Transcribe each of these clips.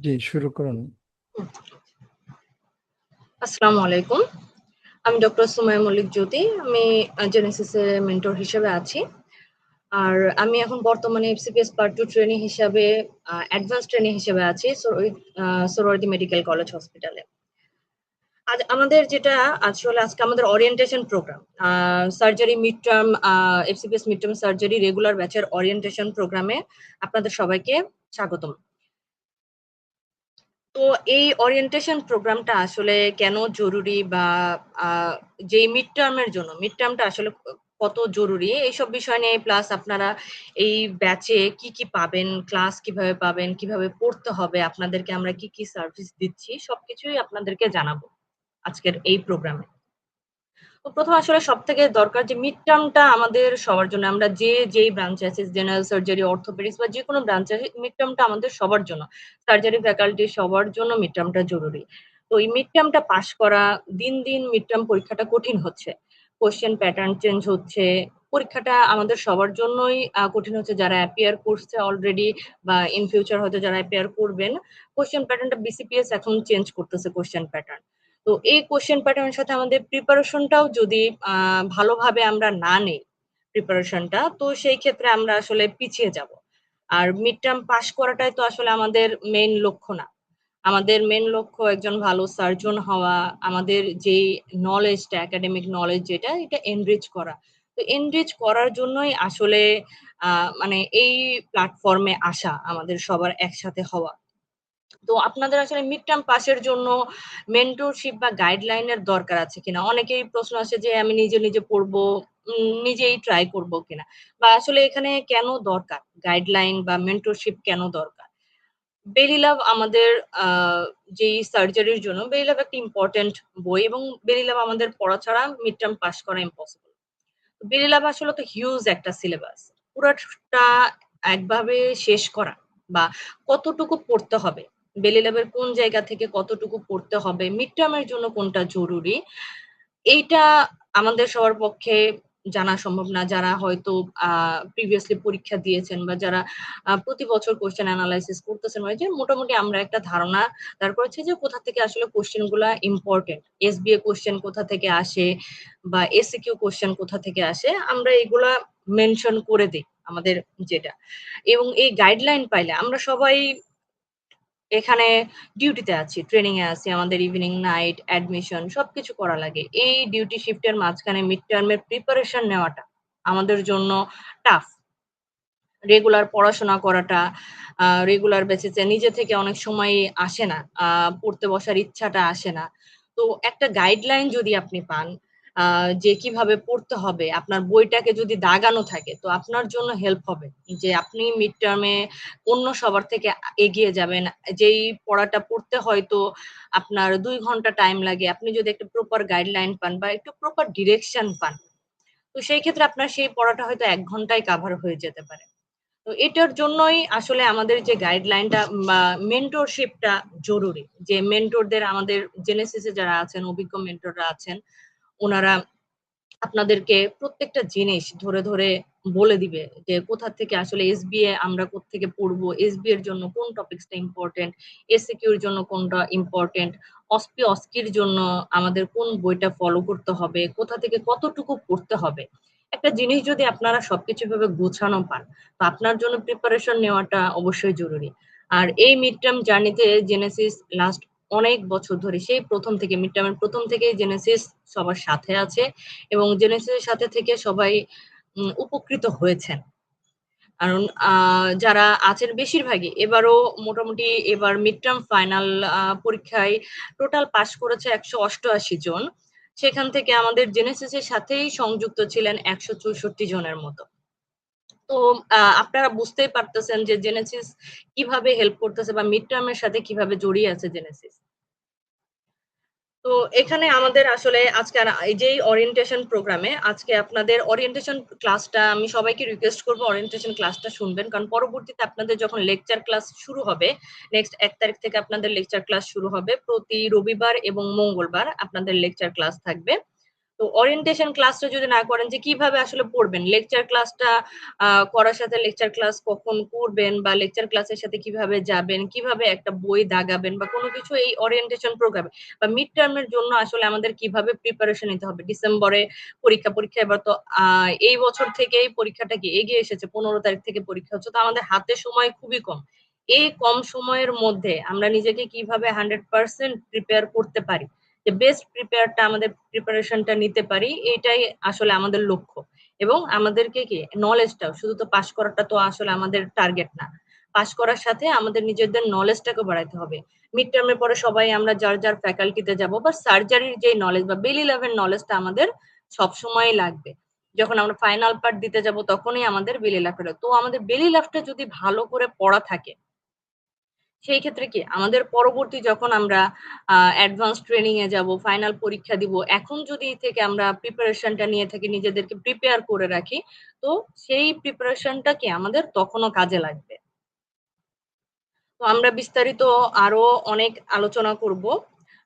জি, শুরু করুন। আসসালামু আলাইকুম। আমি ডক্টর সুমাইয়া মল্লিক জ্যোতি। আমি জেনেসিসের মেন্টর হিসেবে আছি। আর আমি এখন বর্তমানে এফসিপিএস পার্ট 2 ট্রেনি হিসাবে অ্যাডভান্স ট্রেনি হিসেবে আছি সোহরাওয়ার্দী মেডিকেল কলেজ হসপিটালে। আজ আমাদের যেটা আসলে আজকে আমাদের orientation program. Surgery mid term FCPS mid term surgery regular ব্যাচের ওরিয়েন্টেশন প্রোগ্রামে আপনাদের সবাইকে স্বাগতম। তো এই ওরিয়েন্টেশন প্রোগ্রামটা আসলে কেন জরুরি বা যেই মিড টার্মটা আসলে কত জরুরি এইসব বিষয় নিয়ে, প্লাস আপনারা এই ব্যাচে কি কি পাবেন, ক্লাস কিভাবে পাবেন, কিভাবে পড়তে হবে, আপনাদেরকে আমরা কি কি সার্ভিস দিচ্ছি, সবকিছুই আপনাদেরকে জানাবো আজকের এই প্রোগ্রামে। তো প্রথম আসলে সব থেকে দরকার যে মিড টার্মটা আমাদের সবার জন্য, আমরা যেই ব্রাঞ্চে আছি, জেনারেল সার্জারি, অর্থোপেডিক্স বা যে কোনো ব্রাঞ্চে আছে, মিড টার্মটা আমাদের সবার জন্য, সার্জারি ফ্যাকাল্টি সবার জন্য মিড টার্মটা জরুরি। তো এই মিড টার্মটা পাস করা, দিন দিন মিড টার্ম পরীক্ষাটা কঠিন হচ্ছে, কোশ্চেন প্যাটার্ন চেঞ্জ হচ্ছে, পরীক্ষাটা আমাদের সবার জন্যই কঠিন হচ্ছে। যারা অ্যাপিয়ার করছে অলরেডি বা ইন ফিউচার হয়তো যারা অ্যাপিয়ার করবেন, কোশ্চেন প্যাটার্নটা বিসিপিএস এখন চেঞ্জ করতেছে কোশ্চেন প্যাটার্ন। তো এই কোশ্চেন প্যাটার্নের সাথে আমাদের প্রিপারেশনটাও যদি ভালোভাবে আমরা না নেই প্রিপারেশনটা, তো সেই ক্ষেত্রে আমরা আসলে পিছিয়ে যাব। আর মিড টার্ম পাস করাটাই তো আসলে আমাদের মেইন লক্ষ্য না। আমাদের মেইন লক্ষ্য একজন ভালো সার্জন হওয়া, আমাদের যেই নলেজটা, একাডেমিক নলেজ যেটা, এটা এনরিচ করা। তো এনরিচ করার জন্যই আসলে মানে এই প্ল্যাটফর্মে আসা, আমাদের সবার একসাথে হওয়া। তো আপনাদের আসলে মিড টার্ম পাসের জন্য মেন্টরশিপ বা গাইডলাইনের দরকার আছে কিনা, অনেকেই প্রশ্ন আসে যে আমি নিজে নিজে পড়বো, নিজেই ট্রাই করব কিনা, বা আসলে এখানে কেন দরকার গাইডলাইন বা মেন্টরশিপ, কেন দরকার। বেলি লাভ আমাদের যেই সার্জারির জন্য বেলি লাভ একটা ইম্পর্টেন্ট বই, এবং বেলি লাভ আমাদের পড়া ছাড়া মিড টার্ম পাস করা ইম্পসিবল। বেলি লাভ আসলে তো হিউজ একটা সিলেবাস, পুরোটা একভাবে শেষ করা বা কতটুকু পড়তে হবে, বেলি ল্যাবের কোন জায়গা থেকে কতটুকু পড়তে হবে, মিড টার্মের জন্য কোনটা জরুরি, এইটা আমাদের সবার পক্ষে জানা সম্ভব না। যারা হয়তো প্রিভিয়াসলি পরীক্ষা দিয়েছেন বা যারা প্রতি বছর কোশ্চেন অ্যানালাইসিস করতেছেন, মানে যে মোটামুটি আমরা একটা ধারণা দাঁড় করেছি যে কোথা থেকে আসলে কোশ্চেন গুলা ইম্পর্টেন্ট, এসবিএ কোশ্চেন কোথা থেকে আসে বা এসিকিউ কোশ্চেন কোথা থেকে আসে, আমরা এগুলা মেনশন করে দিই আমাদের যেটা। এবং এই গাইডলাইন পাইলে আমরা সবাই এখানে ডিউটিতে আছি, ট্রেনিং এ আছি, আমাদের ইভিনিং নাইট অ্যাডমিশন সবকিছু করা লাগে। এই ডিউটি শিফটের মাঝখানে মিড টার্মের প্রিপারেশন নেওয়াটা আমাদের জন্য টাফ। রেগুলার পড়াশোনা করাটা, রেগুলার বেসিসে নিজে থেকে অনেক সময় আসে না, পড়তে বসার ইচ্ছাটা আসে না। তো একটা গাইডলাইন যদি আপনি পান যে কিভাবে পড়তে হবে, আপনার বইটাকে যদি দাগানো থাকে, তো আপনার জন্য হেল্প হবে যে আপনি মিড টার্মে অন্য সবার থেকে এগিয়ে যাবেন। যেই পড়াটা পড়তে হয়তো আপনার ২ ঘন্টা টাইম লাগে, আপনি যদি একটা প্রপার গাইডলাইন পান বা একটু প্রপার ডিরেকশন পান, তো সেই ক্ষেত্রে আপনার সেই পড়াটা হয়তো ১ ঘন্টায় কাভার হয়ে যেতে পারে। তো এটার জন্যই আসলে আমাদের যে গাইডলাইনটা বা মেন্টরশিপটা জরুরি। যে মেন্টরদের, আমাদের জেনেসিসে যারা আছেন, অভিজ্ঞ মেন্টররা আছেন, ওনারা আপনাদেরকে প্রত্যেকটা জিনিস ধরে ধরে বলে দিবে যে কোথা থেকে আসলে এসবিএ আমরা কোত্থেকে পড়বো, এসবিএ এর জন্য কোন টপিকসটা ইম্পর্টেন্ট, এসিকিউ এর জন্য কোনটা ইম্পর্টেন্ট, অস্কির জন্য আমাদের কোন বইটা ফলো করতে হবে, কোথা থেকে কতটুকু পড়তে হবে। একটা জিনিস যদি আপনারা সবকিছু ভাবে গোছানো পান, তো আপনার জন্য প্রিপারেশন নেওয়াটা অবশ্যই জরুরি। আর এই মিড টার্ম জার্নিতে জেনেসিস লাস্ট অনেক বছর ধরে, সেই প্রথম থেকে, মিড টার্মের প্রথম থেকেই জেনেসিস সবার সাথে আছে, এবং জেনেসিসের সাথে থেকে সবাই উপকৃত হয়েছেন। কারণ যারা আছেন বেশিরভাগই এবারও মোটামুটি, এবার মিড টার্ম ফাইনাল পরীক্ষায় টোটাল পাস করেছে ১৮৮ জন। সেখান থেকে আমাদের জেনেসিসের সাথেই সংযুক্ত ছিলেন ১৬৪ জনের মতো। তো আপনারা বুঝতেই পারতেছেন যে জেনেসিস কিভাবে হেল্প করতেছে বা মিড টার্মের সাথে কিভাবে জড়িয়ে আছে জেনেসিস। তো এখানে আমাদের আসলে আজকে এই যে ওরিয়েন্টেশন প্রোগ্রামে আজকে আপনাদের ওরিয়েন্টেশন ক্লাসটা, আমি সবাইকে রিকোয়েস্ট করবো ওরিয়েন্টেশন ক্লাসটা শুনবেন, কারণ পরবর্তীতে আপনাদের যখন লেকচার ক্লাস শুরু হবে, নেক্সট ১ তারিখ থেকে আপনাদের লেকচার ক্লাস শুরু হবে, প্রতি রবিবার এবং মঙ্গলবার আপনাদের লেকচার ক্লাস থাকবে। তো ওরিয়েন্টেশন ক্লাসটা যদি না করেন, যে কিভাবে আসলে পড়বেন, লেকচার ক্লাসটা করার সাথে লেকচার ক্লাস কখন করবেন, বা লেকচার ক্লাসের সাথে কিভাবে যাবেন, কিভাবে একটা বই দাগাবেন বা কোনো কিছু, এই ওরিয়েন্টেশন প্রোগ্রামে বা মিড টার্মের জন্য আসলে আমাদের কিভাবে প্রিপারেশন নিতে হবে। ডিসেম্বরে পরীক্ষা এবার তো এই বছর থেকেই পরীক্ষাটা কি এগিয়ে এসেছে, 15 তারিখ থেকে পরীক্ষা হচ্ছে, তো আমাদের হাতে সময় খুবই কম। এই কম সময়ের মধ্যে আমরা নিজেকে কিভাবে 100% প্রিপেয়ার করতে পারি, যে বেস্ট প্রিপেয়ারটা আমাদের প্রিপারেশনটা নিতে পারি, এটাই আসলে আমাদের লক্ষ্য। এবং আমাদেরকে কি নলেজটাও, শুধু তো পাশ করাটা তো আসলে আমাদের টার্গেট না, পাশ করার সাথে আমাদের নিজেদের নলেজটাকে বাড়াইতে হবে। মিড টার্মের পরে সবাই আমরা যার যার ফ্যাকাল্টিতে যাব, বা সার্জারির যে নলেজ বা বেলি ল্যাবের নলেজটা আমাদের সব সময় লাগবে। যখন আমরা ফাইনাল পার্ট দিতে যাব তখনই আমাদের বেলি ল্যাবটা, তো আমাদের বেলি ল্যাবটা যদি ভালো করে পড়া থাকে, সেই ক্ষেত্রে কি আমাদের পরবর্তী যখন আমরা অ্যাডভান্স ট্রেনিং এ যাব, ফাইনাল পরীক্ষা দিব, এখন যদি থেকে আমরা প্রিপারেশনটা নিয়ে থাকি, নিজেদেরকে প্রিপেয়ার করে রাখি, তো সেই প্রিপারেশনটা কি আমাদের তখনও কাজে লাগবে। তো আমরা বিস্তারিত আরো অনেক আলোচনা করব,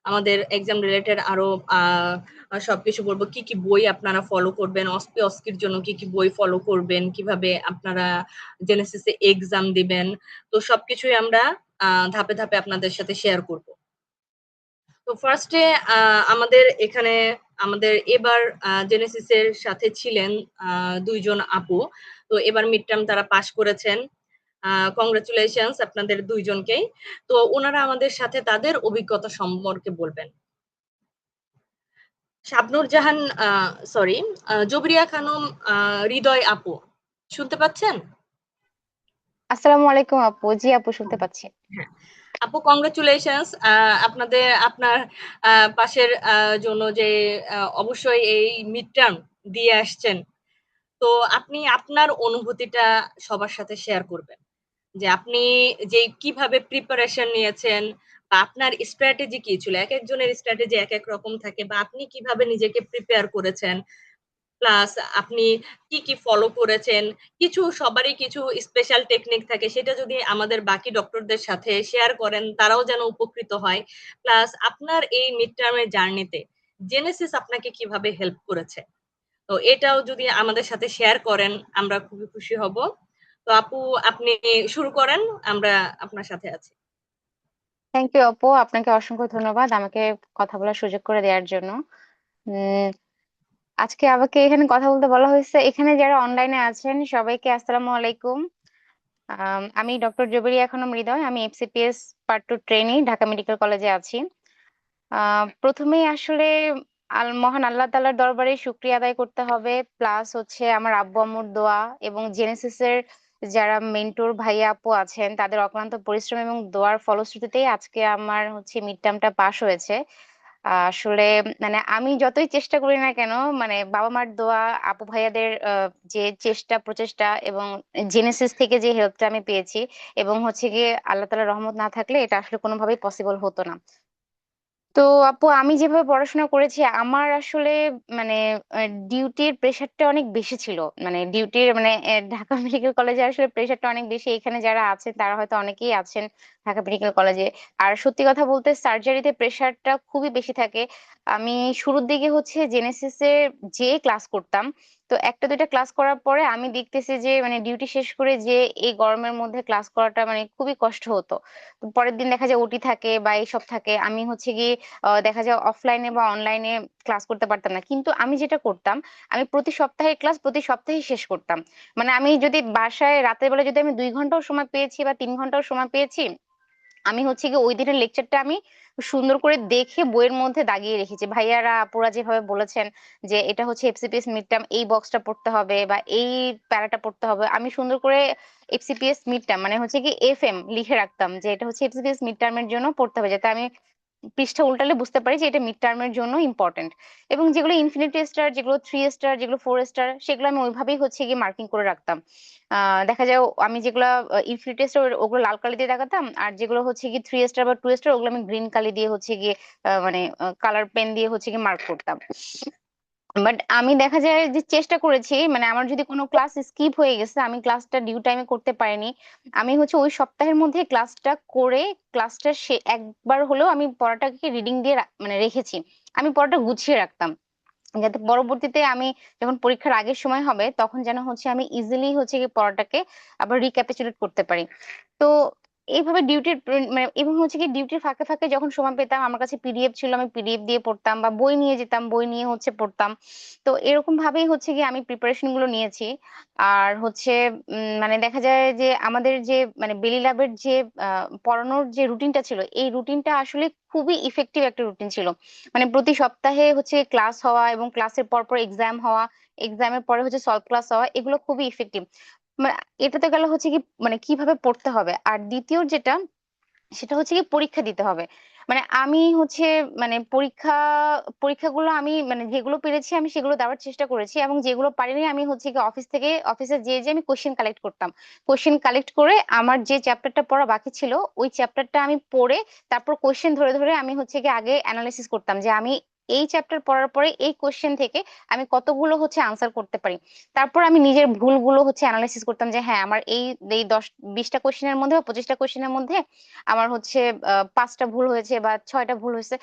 আমাদের এক্সাম রিলেটেড আরো সবকিছু বলবো, কি কি বই আপনারা ফলো করবেন, অস্কির জন্য কি কি বই ফলো করবেন, কিভাবে আপনারা জেনেসিসে এক্সাম দিবেন। তো সবকিছুই আমরা ধাপে ধাপে আপনাদের সাথে শেয়ার করব। তো ফার্স্টে আমাদের এখানে আমাদের এবার জেনেসিসের সাথে ছিলেন দুইজন আপু। তো এবার মিড টার্ম তারা পাশ করেছেন, কংগ্রেচুলেশনস আপনাদের দুইজনকেই। তো ওনারা আমাদের সাথে তাদের অভিজ্ঞতা সম্পর্কে বলবেন। শাবনুর জাহান, সরি, জবরিয়া খানম হৃদয় আপু, শুনতে পাচ্ছেন? আসসালামু আলাইকুম আপু। জি আপু, শুনতে পাচ্ছি। হ্যাঁ আপু, কংগ্রেচুলেশনস আপনাদের, আপনার পাশের জন্য, যে অবশ্যই এই মিড টার্ম দিয়ে আসছেন। তো আপনি আপনার অনুভূতিটা সবার সাথে শেয়ার করবেন, যে আপনি যে কিভাবে প্রিপারেশন নিয়েছেন, বা আপনার স্ট্র্যাটেজি কি ছিল। এক একজনের স্ট্র্যাটেজি এক এক রকম থাকে, বা আপনি কিভাবে নিজেকে প্রিপেয়ার করেছেন, প্লাস আপনি কি কি ফলো করেছেন। কিছু সবারই কিছু স্পেশাল টেকনিক থাকে, সেটা যদি আমাদের বাকি ডক্টরদের সাথে শেয়ার করেন, তারাও যেন উপকৃত হয়। প্লাস আপনার এই মিড টার্মের জার্নিতে জেনেসিস আপনাকে কিভাবে হেল্প করেছে, তো এটাও যদি আমাদের সাথে শেয়ার করেন আমরা খুবই খুশি হব। তো আপু, আপনি শুরু করেন, আমরা আপনার সাথে আছি। থ্যাংক ইউ আপু, আপনাকে অসংখ্য ধন্যবাদ আমাকে কথা বলার সুযোগ করে দেওয়ার জন্য। উম আজকে আমাকে এখানে কথা বলতে বলা হয়েছে। এখানে যারা অনলাইনে আছেন সবাইকে আসসালামু আলাইকুম। আমি ডক্টর জবেরিয়া খানম হৃদয়, আমি FCPS part 2 trainee, Dhaka medical কলেজে আছি। প্রথমেই আসলে মহান আল্লাহ তাআলার দরবারে শুকরিয়া আদায় করতে হবে, প্লাস হচ্ছে আমার আব্বু আম্মুর দোয়া এবং জেনেসিসের যারা মেন্টর ভাইয়া আপু আছেন তাদের অক্লান্ত পরিশ্রম এবং দোয়ার ফলশ্রুতিতেই আজকে আমার হচ্ছে মিড টার্মটা পাশ হয়েছে। আসলে মানে আমি যতই চেষ্টা করি না কেন, মানে বাবা মার দোয়া, আপু ভাইয়াদের যে চেষ্টা প্রচেষ্টা এবং জেনেসিস থেকে যে হেল্পটা আমি পেয়েছি, এবং হচ্ছে গিয়ে আল্লাহ তাআলার রহমত না থাকলে এটা আসলে কোনোভাবেই পসিবল হতো না। তো আপু, আমি যেভাবে পড়াশোনা করেছি আমার আসলে মানে ডিউটির প্রেশারটা অনেক বেশি ছিল। মানে ডিউটির মানে ঢাকা মেডিকেল কলেজে আসলে প্রেশারটা অনেক বেশি। এখানে যারা আছেন তারা হয়তো অনেকেই আছেন ঢাকা মেডিকেল কলেজে। আর সত্যি কথা বলতে সার্জারিতে প্রেশারটা খুবই বেশি থাকে। আমি শুরুর দিকে হচ্ছে জেনেসিসে যে ক্লাস করতাম, তো একটা দুইটা ক্লাস করার পরে আমি দেখতেছি যে মানে ডিউটি শেষ করে যে এই গরমের মধ্যে ক্লাস করাটা মানে খুবই কষ্ট হতো। তো পরের দিন দেখা যায় ওটি থাকে বা এইসব থাকে, আমি হচ্ছে গিয়ে দেখা যায় অফলাইনে বা অনলাইনে ক্লাস করতে পারতাম না। কিন্তু আমি যেটা করতাম, আমি প্রতি সপ্তাহে ক্লাস প্রতি সপ্তাহে শেষ করতাম। মানে আমি যদি বাসায় রাতের বেলা যদি আমি 2 ঘন্টাও সময় পেয়েছি বা 3 ঘন্টাও সময় পেয়েছি, আমি হচ্ছে কি ওই দিনের লেকচারটা আমি সুন্দর করে দেখে বইয়ের মধ্যে দাগিয়ে রেখেছি। ভাইয়ারা আপুরা যেভাবে বলেছেন যে এটা হচ্ছে এফসিপিএস মিড টার্ম, এই বক্সটা পড়তে হবে বা এই প্যারাটা পড়তে হবে, আমি সুন্দর করে এফসিপিএস মিড টার্ম মানে হচ্ছে কি এফএম লিখে রাখতাম যে এটা হচ্ছে এফসিপিএস মিড টার্মের জন্য পড়তে হবে, যাতে আমি পৃষ্ঠা উল্টালে বুঝতে পারি যে এটা মিড টার্মের জন্য ইম্পর্টেন্ট। এবং যেগুলো ইনফিনিটি স্টার, যেগুলো 3 স্টার, যেগুলো 4 স্টার, সেগুলো আমি ওইভাবেই হচ্ছে গিয়ে মার্কিং করে রাখতাম। দেখা যায় আমি যেগুলো ইনফিনিটি স্টার ওগুলো লাল কালি দিয়ে দেখাতাম, আর যেগুলো হচ্ছে কি 3 স্টার বা 2 স্টার ওগুলো আমি গ্রিন কালি দিয়ে হচ্ছে গিয়ে মানে কালার পেন দিয়ে হচ্ছে গিয়ে মার্ক করতাম। বাট আমি দেখা যায় যে চেষ্টা করেছি, মানে আমার যদি কোনো ক্লাস স্কিপ হয়ে গেছে, আমি ক্লাসটা ডিউ টাইমে করতে পারিনি, আমি হচ্ছে ওই সপ্তাহের মধ্যে ক্লাসটা করে ক্লাসটা একবার হলেও আমি পড়াটাকে রিডিং দিয়ে মানে রেখেছি। আমি পড়াটা গুছিয়ে রাখতাম। যাতে পরবর্তীতে আমি যখন পরীক্ষার আগের সময় হবে তখন যেন হচ্ছে আমি ইজিলি হচ্ছে কি পড়াটাকে আবার রিক্যাপিচুলেট করতে পারি। তো এইভাবে ডিউটির মানে এবং হচ্ছে কি ডিউটির ফাঁকে ফাঁকে যখন সময় পেতাম আমার কাছে পিডিএফ ছিল, আমি পিডিএফ দিয়ে পড়তাম, বা বই নিয়ে যেতাম, বই নিয়ে হচ্ছে পড়তাম। তো এরকম ভাবেই হচ্ছে কি আমি প্রিপারেশন গুলো নিয়েছি। আর হচ্ছে মানে দেখা যায় যে আমাদের যে মানে বেলি ল্যাবের যে পড়ানোর যে রুটিনটা ছিল, এই রুটিনটা আসলে খুবই ইফেক্টিভ একটা রুটিন ছিল। মানে প্রতি সপ্তাহে হচ্ছে ক্লাস হওয়া এবং ক্লাসের পর পর এক্সাম হওয়া, এক্সামের পরে হচ্ছে সলভ ক্লাস হওয়া, এগুলো খুবই ইফেক্টিভ। মানে এটা তো গেল হচ্ছে কি মানে কিভাবে পড়তে হবে। আর দ্বিতীয় যেটা, সেটা হচ্ছে কি পরীক্ষা দিতে হবে। মানে আমি হচ্ছে মানে পরীক্ষাগুলো আমি মানে যেগুলো পেরেছি আমি সেগুলো দেওয়ার চেষ্টা করেছি, এবং যেগুলো পারিনি আমি হচ্ছে কি অফিসে যে আমি কোশ্চেন কালেক্ট করতাম। কোশ্চেন কালেক্ট করে আমার যে চ্যাপ্টারটা পড়া বাকি ছিল ওই চ্যাপ্টারটা আমি পড়ে তারপর কোশ্চেন ধরে ধরে আমি হচ্ছে কি আগে অ্যানালাইসিস করতাম যে আমি এই চ্যাপ্টার পড়ার পরে এই কোশ্চেন থেকে আমি কতগুলো হচ্ছে আনসার করতে পারি। তারপর আমি নিজের ভুলগুলো হচ্ছে অ্যানালাইসিস করতাম যে হ্যাঁ আমার এই এই 10-20টা কোশ্চেনের মধ্যে বা 25টা কোশ্চেনের মধ্যে আমার হচ্ছে 5টা ভুল হয়েছে বা 6টা ভুল হয়েছে।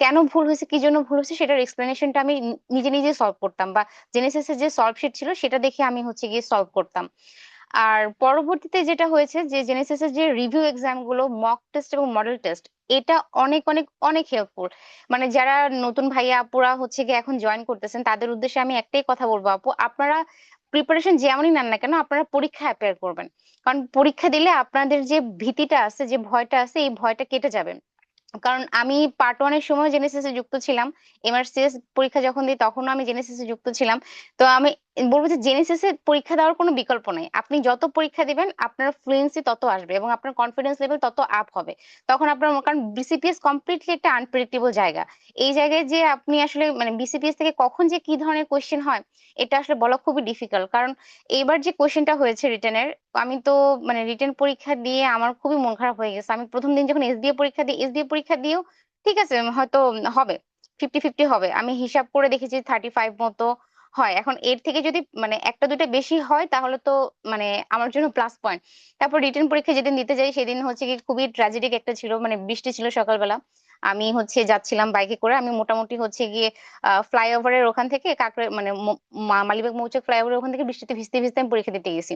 কেন ভুল হয়েছে, কি জন্য ভুল হয়েছে, সেটার এক্সপ্লেনেশনটা আমি নিজে নিজে সলভ করতাম, বা জেনেসিস এর যে সলভ শিট ছিল সেটা দেখে আমি হচ্ছে গিয়ে সলভ করতাম। আর পরবর্তীতে যেটা হয়েছে যে জেনেসিস এর যে রিভিউ এক্সাম গুলো, মক টেস্ট এবং মডেল টেস্ট, এটা অনেক অনেক অনেক হেল্পফুল। মানে যারা নতুন ভাইয়া আপুরা হচ্ছে গিয়ে এখন জয়েন করতেছেন তাদের উদ্দেশ্যে আমি একটাই কথা বলবো, আপু আপনারা প্রিপারেশন যেমনই নেন না কেন আপনারা পরীক্ষা অ্যাপিয়ার করবেন। কারণ পরীক্ষা দিলে আপনাদের যে ভীতিটা আছে, যে ভয়টা আছে, এই ভয়টা কেটে যাবে। কারণ আমি পার্ট ওয়ানের সময় জেনেসিসে যুক্ত ছিলাম, এমআরসিএস পরীক্ষা যখন দিই তখনও আমি জেনেসিসে যুক্ত ছিলাম। তো আমি বলবো যে জেনেসিসে পরীক্ষা দেওয়ার কোনো বিকল্প নাই। আপনি যত পরীক্ষা দিবেন আপনার ফ্লুয়েন্সি তত আসবে এবং আপনার কনফিডেন্স লেভেল তত আপ হবে। তখন আপনার কারণ বিসিপিএস কমপ্লিটলি একটা আনপ্রেডিক্টেবল জায়গা। এই জায়গায় যে আপনি আসলে মানে বিসিপিএস থেকে কখন যে কি ধরনের কোশ্চেন হয় এটা আসলে বলা খুবই ডিফিকাল্ট। কারণ এইবার যে কোশ্চেনটা হয়েছে রিটেনের, আমি তো মানে রিটেন পরীক্ষা দিয়ে আমার খুবই মন খারাপ হয়ে গেছে। আমি প্রথম দিন যখন এসডিএ পরীক্ষা দিয়েও ঠিক আছে হয়তো হবে 50-50 হবে, আমি হিসাব করে দেখেছি 35 মতো হয়। এখন এর থেকে যদি মানে একটা দুইটা বেশি হয় তাহলে তো মানে আমার জন্য প্লাস পয়েন্ট। তারপর রিটেন পরীক্ষা যেদিন দিতে যাই সেদিন হচ্ছে কি খুবই ট্র্যাজেডিক একটা ছিল, মানে বৃষ্টি ছিল সকালবেলা। আমি হচ্ছে যাচ্ছিলাম বাইকে করে, আমি মোটামুটি হচ্ছে গিয়ে ফ্লাইওভারের ওখান থেকে কাকড়ে মানে মালিবাগ মৌচাক ফ্লাইওভারের ওখান থেকে বৃষ্টিতে ভিজতে ভিজতে আমি পরীক্ষা দিতে গেছি।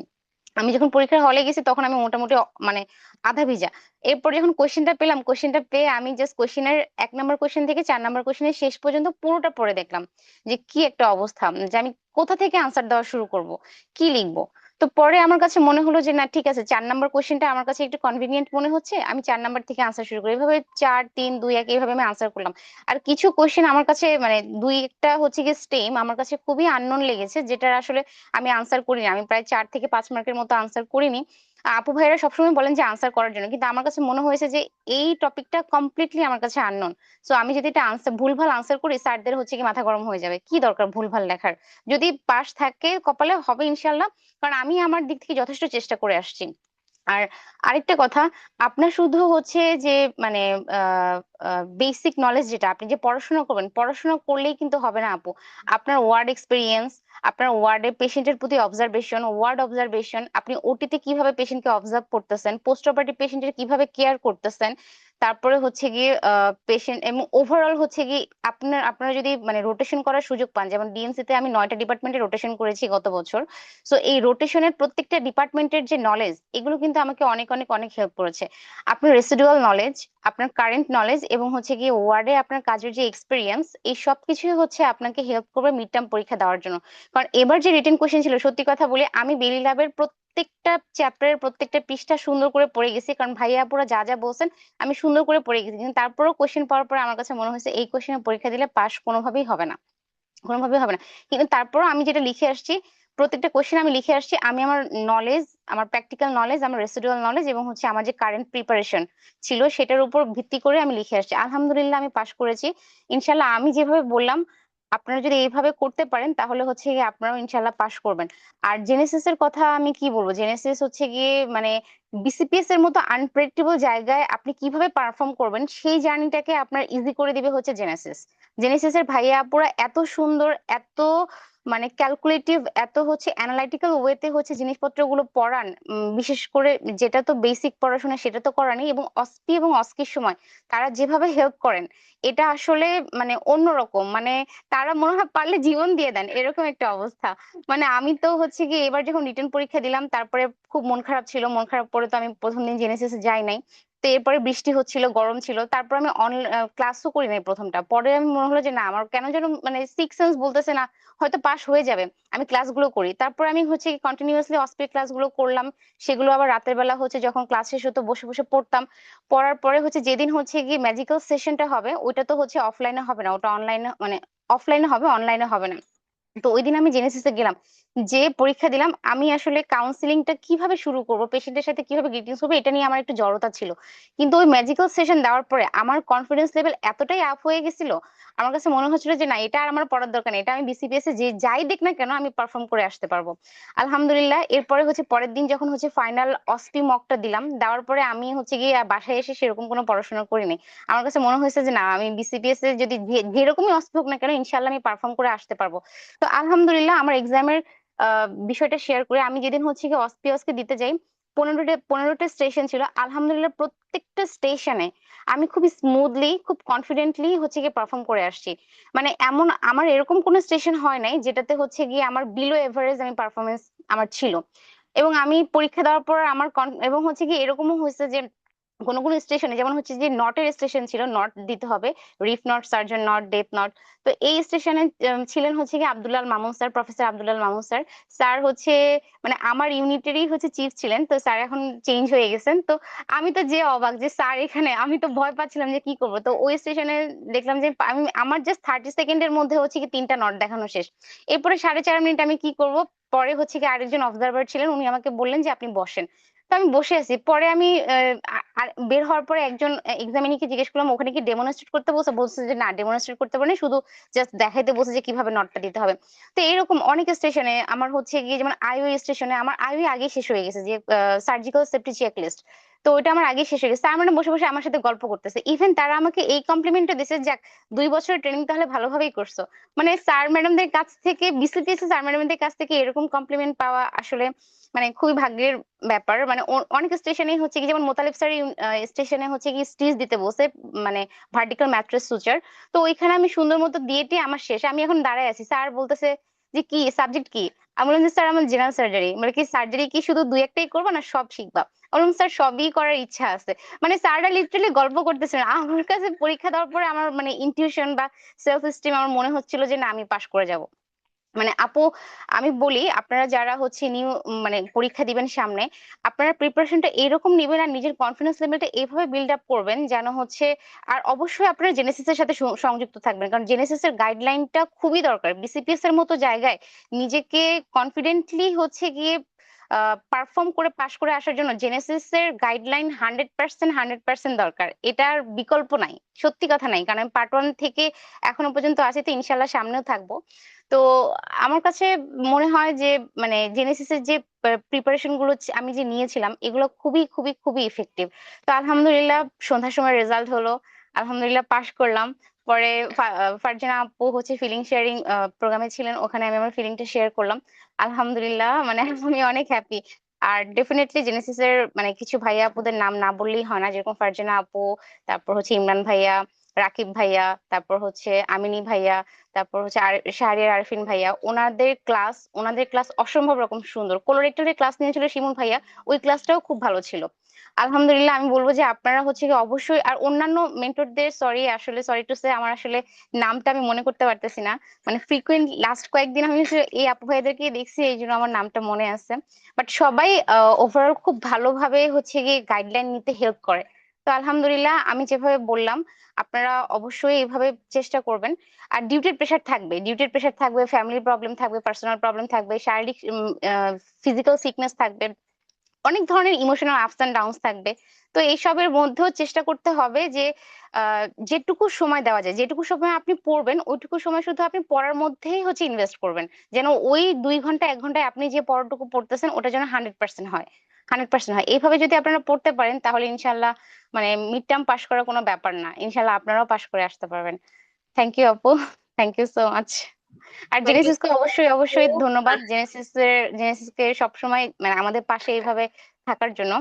আমি যখন পরীক্ষার হলে গেছি তখন আমি মোটামুটি মানে আধা ভিজা। এরপর যখন কোশ্চেনটা পেলাম, কোশ্চেনটা পেয়ে আমি জাস্ট কোশ্চেনের 1 নম্বর কোশ্চেন থেকে 4 নম্বর কোশ্চেনের শেষ পর্যন্ত পুরোটা পড়ে দেখলাম যে কি একটা অবস্থা, যে আমি কোথা থেকে আনসার দেওয়া শুরু করব, কি লিখবো। তো পরে আমার কাছে মনে হলো যে না ঠিক আছে 4 নম্বর কোশ্চেনটা আমার কাছে একটু কনভিনিয়েন্ট মনে হচ্ছে, আমি 4 নম্বর থেকে আনসার শুরু করি। এভাবে 4-3-2-1 এইভাবে আমি আনসার করলাম। আর কিছু কোশ্চেন আমার কাছে মানে দুই একটা হচ্ছে গিয়ে স্টেম আমার কাছে খুবই আননোন লেগেছে, যেটা আসলে আমি আনসার করিনি। আমি প্রায় 4 থেকে 5 মার্কের মতো আনসার করিনি। আপু ভাইয়েরা সবসময় বলেন যে আনসার করার জন্য, কিন্তু আমার কাছে মনে হয়েছে যে এই টপিকটা কমপ্লিটলি আমার কাছে আননোন। সো আমি যদি এটা আনসার ভুলভাল আনসার করি স্যারদের হচ্ছে কি মাথা গরম হয়ে যাবে, কি দরকার ভুলভাল লেখার। যদি পাস থাকে কপালে হবে ইনশাল্লাহ, কারণ আমি আমার দিক থেকে যথেষ্ট চেষ্টা করে আসছি। আর আরেকটা কথা, আপনার শুধু হচ্ছে যে মানে বেসিক নলেজ, যেটা আপনি যে পড়াশোনা করবেন, পড়াশোনা করলেই কিন্তু হবে না আপু। আপনার ওয়ার্ড এক্সপিরিয়েন্স, আপনার ওয়ার্ডে পেশেন্টের প্রতি অবজারভেশন, ওয়ার্ড অবজারভেশন, আপনি ওটিতে কিভাবে পেশেন্টকে অবজার্ভ করতেছেন, পোস্ট অপারেটিভ পেশেন্টের কিভাবে কেয়ার করতেছেন, তারপরে হচ্ছে গিয়ে পেশেন্ট এবং ওভারঅল হচ্ছে কি আপনারা যদি মানে রোটেশন করার সুযোগ পান, যেমন ডিএমসি তে আমি 9টা ডিপার্টমেন্টে রোটেশন করেছি গত বছর। সো এই রোটেশনের প্রত্যেকটা ডিপার্টমেন্টের যে নলেজ, এগুলো কিন্তু আমাকে অনেক অনেক অনেক হেল্প করেছে। আপনার রেসিডুয়াল নলেজ, আপনার কারেন্ট নলেজ এবং হচ্ছে গিয়ে ওয়ার্ডে আপনার কাজের যে এক্সপিরিয়েন্স, এই সব কিছুই হচ্ছে আপনাকে হেল্প করবে মিড টার্ম পরীক্ষা দেওয়ার জন্য। কারণ এবার যে রিটেন কোশ্চেন ছিল, সত্যি কথা বলি আমি বেলি ল্যাবের প্রত্যেকটা চ্যাপ্টারের প্রত্যেকটা পৃষ্ঠা সুন্দর করে পড়ে গেছি, কারণ ভাইয়া আপুরা যা যা বলছেন আমি সুন্দর করে পড়ে গেছি। কিন্তু তারপরেও কোশ্চেন পাওয়ার পরে আমার কাছে মনে হয়েছে এই কোশ্চেনের পরীক্ষা দিলে পাস কোনোভাবেই হবে না, কোনোভাবেই হবে না। কিন্তু তারপরও আমি যেটা লিখে আসছি, প্রত্যেকটা কোশ্চেন আমি লিখে আসছি, আমি আমার নলেজ, আমার প্র্যাকটিক্যাল নলেজ, আমার রেসিডুয়াল নলেজ এবং হচ্ছে আমার যে কারেন্ট প্রিপারেশন ছিল সেটার উপর ভিত্তি করে আমি লিখে আসছি। আলহামদুলিল্লাহ আমি পাশ করেছি ইনশাল্লাহ। আমি যেভাবে বললাম আপনারা যদি এইভাবে করতে পারেন তাহলে হচ্ছে গিয়ে আপনারাও ইনশাল্লাহ পাশ করবেন। আর জেনেসিস এর কথা আমি কি বলবো, জেনেসিস হচ্ছে গিয়ে মানে বিসিপিএস এর মতো আনপ্রেডিক্টেবল জায়গায় আপনি কিভাবে পারফর্ম করবেন সেই জার্নিটাকে আপনার ইজি করে দিবে হচ্ছে জেনেসিস। জেনেসিস এর ভাইয়া আপুরা এত সুন্দর, এত মানে ক্যালকুলেটিভ, এত হচ্ছে অ্যানালাইটিক্যাল ওয়েতে হচ্ছে জিনিসপত্রগুলো পড়ান। বিশেষ করে যেটা তো বেসিক পড়াশোনা সেটা তো করানি, এবং অসপি এবং অস্কির সময় তারা যেভাবে হেল্প করেন এটা আসলে মানে অন্যরকম। মানে তারা মনে হয় পারলে জীবন দিয়ে দেন, এরকম একটা অবস্থা। মানে আমি তো হচ্ছে কি এবার যখন রিটেন পরীক্ষা দিলাম তারপরে খুব মন খারাপ ছিল, মন খারাপ পরে তো আমি প্রথম দিন জেনেসিস যাই নাই। তো এরপরে বৃষ্টি হচ্ছিল, গরম ছিল, তারপর আমি ক্লাসও করি নাই প্রথমটা। পরে আমি মনে হলো যে না, আমার কেন যেন মানে সিক্স সেন্স বলতেছে না হয়তো পাশ হয়ে যাবে, আমি ক্লাসগুলো করি। তারপর আমি হচ্ছে কন্টিনিউয়াসলি অস্পি ক্লাসগুলো করলাম। সেগুলো আবার রাতের বেলা হচ্ছে যখন ক্লাস শেষ হতো বসে বসে পড়তাম। পড়ার পরে হচ্ছে যেদিন হচ্ছে গিয়ে ম্যাজিক্যাল সেশনটা হবে ওইটা তো হচ্ছে অফলাইনে হবে না, ওটা অনলাইনে মানে অফলাইনে হবে, অনলাইনে হবে না। তো ওই দিন আমি জেনেসিসে গেলাম, যে পরীক্ষা দিলাম। আমি আসলে কাউন্সিলিংটা কিভাবে শুরু করব, পেশেন্টের সাথে কিভাবে গ্রিটিংস করবো, এটা নিয়ে আমার একটু জড়তা ছিল। কিন্তু ওই ম্যাজিক্যাল সেশন দেওয়ার পরে আমার কনফিডেন্স লেভেল এতটাই আপ হয়ে গেছিল, আমার কাছে মনে হচ্ছিল যে না, এটা আর আমার পড়ার দরকার নেই, এটা আমি বিসিবিএস এ যে যাই দেখ না কেন আমি পারফর্ম করে আসতে পারবো। আলহামদুলিল্লাহ। এরপরে হচ্ছে পরের দিন যখন হচ্ছে ফাইনাল অসপি মকটা দিলাম, দেওয়ার পরে আমি হচ্ছে গিয়ে বাসায় এসে সেরকম কোনো পড়াশোনা করিনি। আমার কাছে মনে হয়েছে যে না, আমি বিসিবিএস এ যদি যেরকমই অসপি হোক না কেন ইনশাল্লাহ আমি পারফর্ম করে আসতে পারবো। তো আলহামদুলিল্লাহ আমার এক্সামের বিষয়টা শেয়ার করে, আমি যেদিন হচ্ছে কি অসপিওসকে দিতে যাই, 15টা স্টেশন ছিল। আলহামদুলিল্লাহ প্রত্যেকটা স্টেশনে আমি খুব স্মুথলি, খুব কনফিডেন্টলি হচ্ছে গিয়ে পারফর্ম করে আসছি। মানে এমন আমার এরকম কোনো স্টেশন হয় নাই যেটাতে হচ্ছে গিয়ে আমার বিলো এভারেজ আমি পারফরমেন্স আমার ছিল। এবং আমি পরীক্ষা দেওয়ার পর আমার এবং হচ্ছে কি এরকমও হয়েছে যে কোনো কোনো স্টেশনে, যেমন হচ্ছে যে নটের স্টেশন ছিল, নট দিতে হবে, reef knot, surgeon knot, deep knot. তো এই স্টেশনে ছিলেন হচ্ছে কি Abdullah Mamun sir, professor Abdullah Mamun sir. Sir হচ্ছে মানে আমার ইউনিটেরই হচ্ছে চিফ ছিলেন, তো স্যার এখন চেঞ্জ হয়ে গেছেন। তো আমি তো যে অবাক যে স্যার এখানে, আমি তো ভয় পাচ্ছিলাম যে কি করবো। তো ওই স্টেশনে দেখলাম যে আমি আমার জাস্ট 30 সেকেন্ডের মধ্যে হচ্ছে কি 3টা নট দেখানো শেষ। এরপরে 4.5 মিনিট আমি কি করব, পরে হচ্ছে কি আরেকজন অবজারভার ছিলেন, উনি আমাকে বললেন যে আপনি বসেন। তো আমি বসে আছি। পরে আমি বের হওয়ার পরে একজন এক্সামিনীকে জিজ্ঞেস করলাম ওখানে কি ডেমনস্ট্রেট করতে বলছে, বলছে যে না ডেমনস্ট্রেট করতে পারেনি, শুধু জাস্ট দেখাইতে বলছে যে কিভাবে নটটা দিতে হবে। তো এরকম অনেক স্টেশনে আমার হচ্ছে গিয়ে, যেমন আইওই স্টেশনে আমার আইওই আগে শেষ হয়ে গেছে, যে সার্জিক্যাল সেফটি চেক লিস্ট। তো ওইটা আমার আগে শেষ হয়ে গেছে। তার মানে বসে বসে আমার সাথে গল্প করতেছে, ইভেন তারা আমাকে এই কমপ্লিমেন্টটা দিছে, যাক 2 বছরের ট্রেনিং তাহলে ভালোভাবেই করছো। মানে স্যার ম্যাডামদের কাছ থেকে, বিসিপিএস স্যার ম্যাডামদের কাছ থেকে এরকম কমপ্লিমেন্ট পাওয়া আসলে মানে খুবই ভাগ্যের ব্যাপার। মানে অনেক স্টেশনে হচ্ছে কি, যেমন মোতালিব স্যার স্টেশনে হচ্ছে কি স্টিচ দিতে বসে, মানে ভার্টিক্যাল ম্যাট্রেস সুচার। তো ওইখানে আমি সুন্দর মতো দিয়েটি আমার শেষ, আমি এখন দাঁড়ায় আছি। স্যার বলতেছে যে কি সাবজেক্ট কি, আমি বললাম যে স্যার আমার জেনারেল সার্জারি। মানে কি সার্জারি কি শুধু 2-1টাই করবো না সব শিখবা? বললাম স্যার সবই করার ইচ্ছা আছে। মানে স্যাররা লিটারালি গল্প করতেছেন আমার কাছে। পরীক্ষা দেওয়ার পরে আমার মানে ইনটিউশন বা সেলফ এস্টিম আমার মনে হচ্ছিল যে না, আমি পাশ করে যাব। মানে আপু, আমি বলি আপনারা যারা হচ্ছে নিউ মানে পরীক্ষা দিবেন সামনে, আপনারা প্রিপারেশনটা এরকম নেবেন আর নিজের কনফিডেন্স লেভেলটা এইভাবে বিল্ড আপ করবেন যেন হচ্ছে। আর অবশ্যই আপনারা জেনেসিস এর সাথে সংযুক্ত থাকবেন, কারণ জেনেসিস এর গাইডলাইনটা খুবই দরকার। বিসিপিএস এর মতো জায়গায় নিজেকে কনফিডেন্টলি হচ্ছে গিয়ে পারফর্ম করে পাশ করে আসার জন্য জেনেসিস এর গাইডলাইন 100% দরকার, এটার বিকল্প নাই। সত্যি কথা নাই, কারণ আমি পার্ট 1 থেকে এখনো পর্যন্ত আছি, তো ইনশাল্লাহ সামনেও থাকবো। তো আমার কাছে মনে হয় যে মানে জেনেসিসের যে প্রিপারেশন গুলো আমি যে নিয়েছিলাম এগুলো খুবই খুবই খুবই ইফেক্টিভ। তো আলহামদুলিল্লাহ সন্ধ্যার সময় রেজাল্ট হলো, আলহামদুলিল্লাহ পাশ করলাম। পরে ফারজানা আপু হচ্ছে ফিলিং শেয়ারিং প্রোগ্রামে ছিলেন, ওখানে আমি আমার ফিলিংটা শেয়ার করলাম। আলহামদুলিল্লাহ মানে আমি অনেক হ্যাপি। আর ডেফিনেটলি জেনেসিসের মানে কিছু ভাইয়া আপুদের নাম না বললেই হয় না, যেরকম ফারজানা আপু, তারপর হচ্ছে ইমরান ভাইয়া, রাকিব ভাইয়া, তারপর হচ্ছে আমিনী ভাইয়া, তারপর হচ্ছে শাহরিয়ার আরফিন ভাইয়া। ওনাদের ক্লাস অসম্ভব রকম সুন্দর। কোলোরেক্টরের ক্লাস নিয়েছিল শিমুল ভাইয়া, ওই ক্লাসটাও খুব ভালো ছিল। আলহামদুলিল্লাহ আমি বলবো যে আপনারা হচ্ছে কি অবশ্যই, আর অন্যান্য মেন্টরদের সরি, আসলে সরি টু সে আমার আসলে নামটা আমি মনে করতে পারতেছি না। মানে ফ্রিকুয়েন্ট লাস্ট কয়েকদিন আমি হচ্ছে এই আপু ভাইদেরকে দেখছি, এই জন্য আমার নামটা মনে আছে। বাট সবাই ওভারঅল খুব ভালোভাবে হচ্ছে গিয়ে গাইডলাইন নিতে হেল্প করে। তো আলহামদুলিল্লাহ আমি যেভাবে বললাম আপনারা অবশ্যই এইভাবে চেষ্টা করবেন। আর ডিউটির প্রেশার থাকবে, ফ্যামিলি প্রবলেম থাকবে, পার্সোনাল প্রবলেম থাকবে, শারীরিক ফিজিক্যাল সিকনেস থাকবে, অনেক ধরনের ইমোশনাল আপস এন্ড ডাউনস থাকবে। তো এইসবের মধ্যেও চেষ্টা করতে হবে যে যেটুকু সময় দেওয়া যায়, যেটুকু সময় আপনি পড়বেন ওইটুকু সময় শুধু আপনি পড়ার মধ্যেই হচ্ছে ইনভেস্ট করবেন, যেন ওই 2 ঘন্টা 1 ঘন্টায় আপনি যে পড়াটুকু পড়তেছেন ওটা যেন 100% হয়, 100% হয়। এইভাবে যদি আপনারা পড়তে পারেন তাহলে ইনশাল্লাহ মানে মিড টার্ম পাশ করা কোনো ব্যাপার না, ইনশাল্লাহ আপনারাও পাশ করে আসতে পারবেন। থ্যাংক ইউ আপু, থ্যাংক ইউ সো মাচ। আর থ্যাংক ইউ জেনেসিসকে অবশ্যই সো অবশ্যই ধন্যবাদ, জেনেসিসকে সবসময় মানে আমাদের পাশে এইভাবে থাকার জন্য।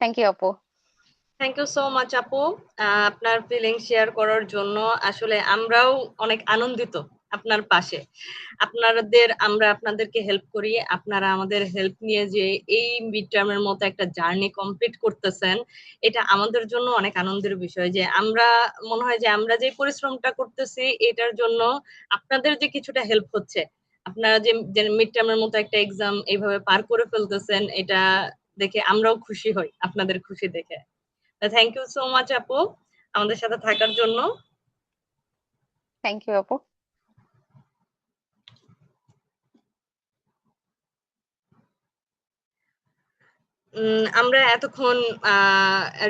থ্যাংক ইউ আপু। থ্যাংক ইউ সো মাচ আপু, আপনার ফিলিং শেয়ার করার জন্য। আসলে আমরাও অনেক আনন্দিত আপনার পাশে। আমরা আপনাদেরকে হেল্প করি, আপনারা আমাদের হেল্প নিয়ে যে এই মিড টার্মের মতো একটা জার্নি কমপ্লিট করতেছেন, এটা আমাদের জন্য অনেক আনন্দের বিষয়। যে আমরা মনে হয় যে আমরা যে পরিশ্রমটা করতেছি এটার জন্য আপনাদের যে কিছুটা হেল্প হচ্ছে। আপনারা যে মিড টার্মের মতো একটা এক্সাম এইভাবে পার করে ফেলতেছেন, এটা দেখে আমরাও খুশি হই আপনাদের খুশি দেখে। থ্যাংক ইউ সো মাচ আপু আমাদের সাথে থাকার জন্য। থ্যাংক ইউ আপু। আমরা এতক্ষণ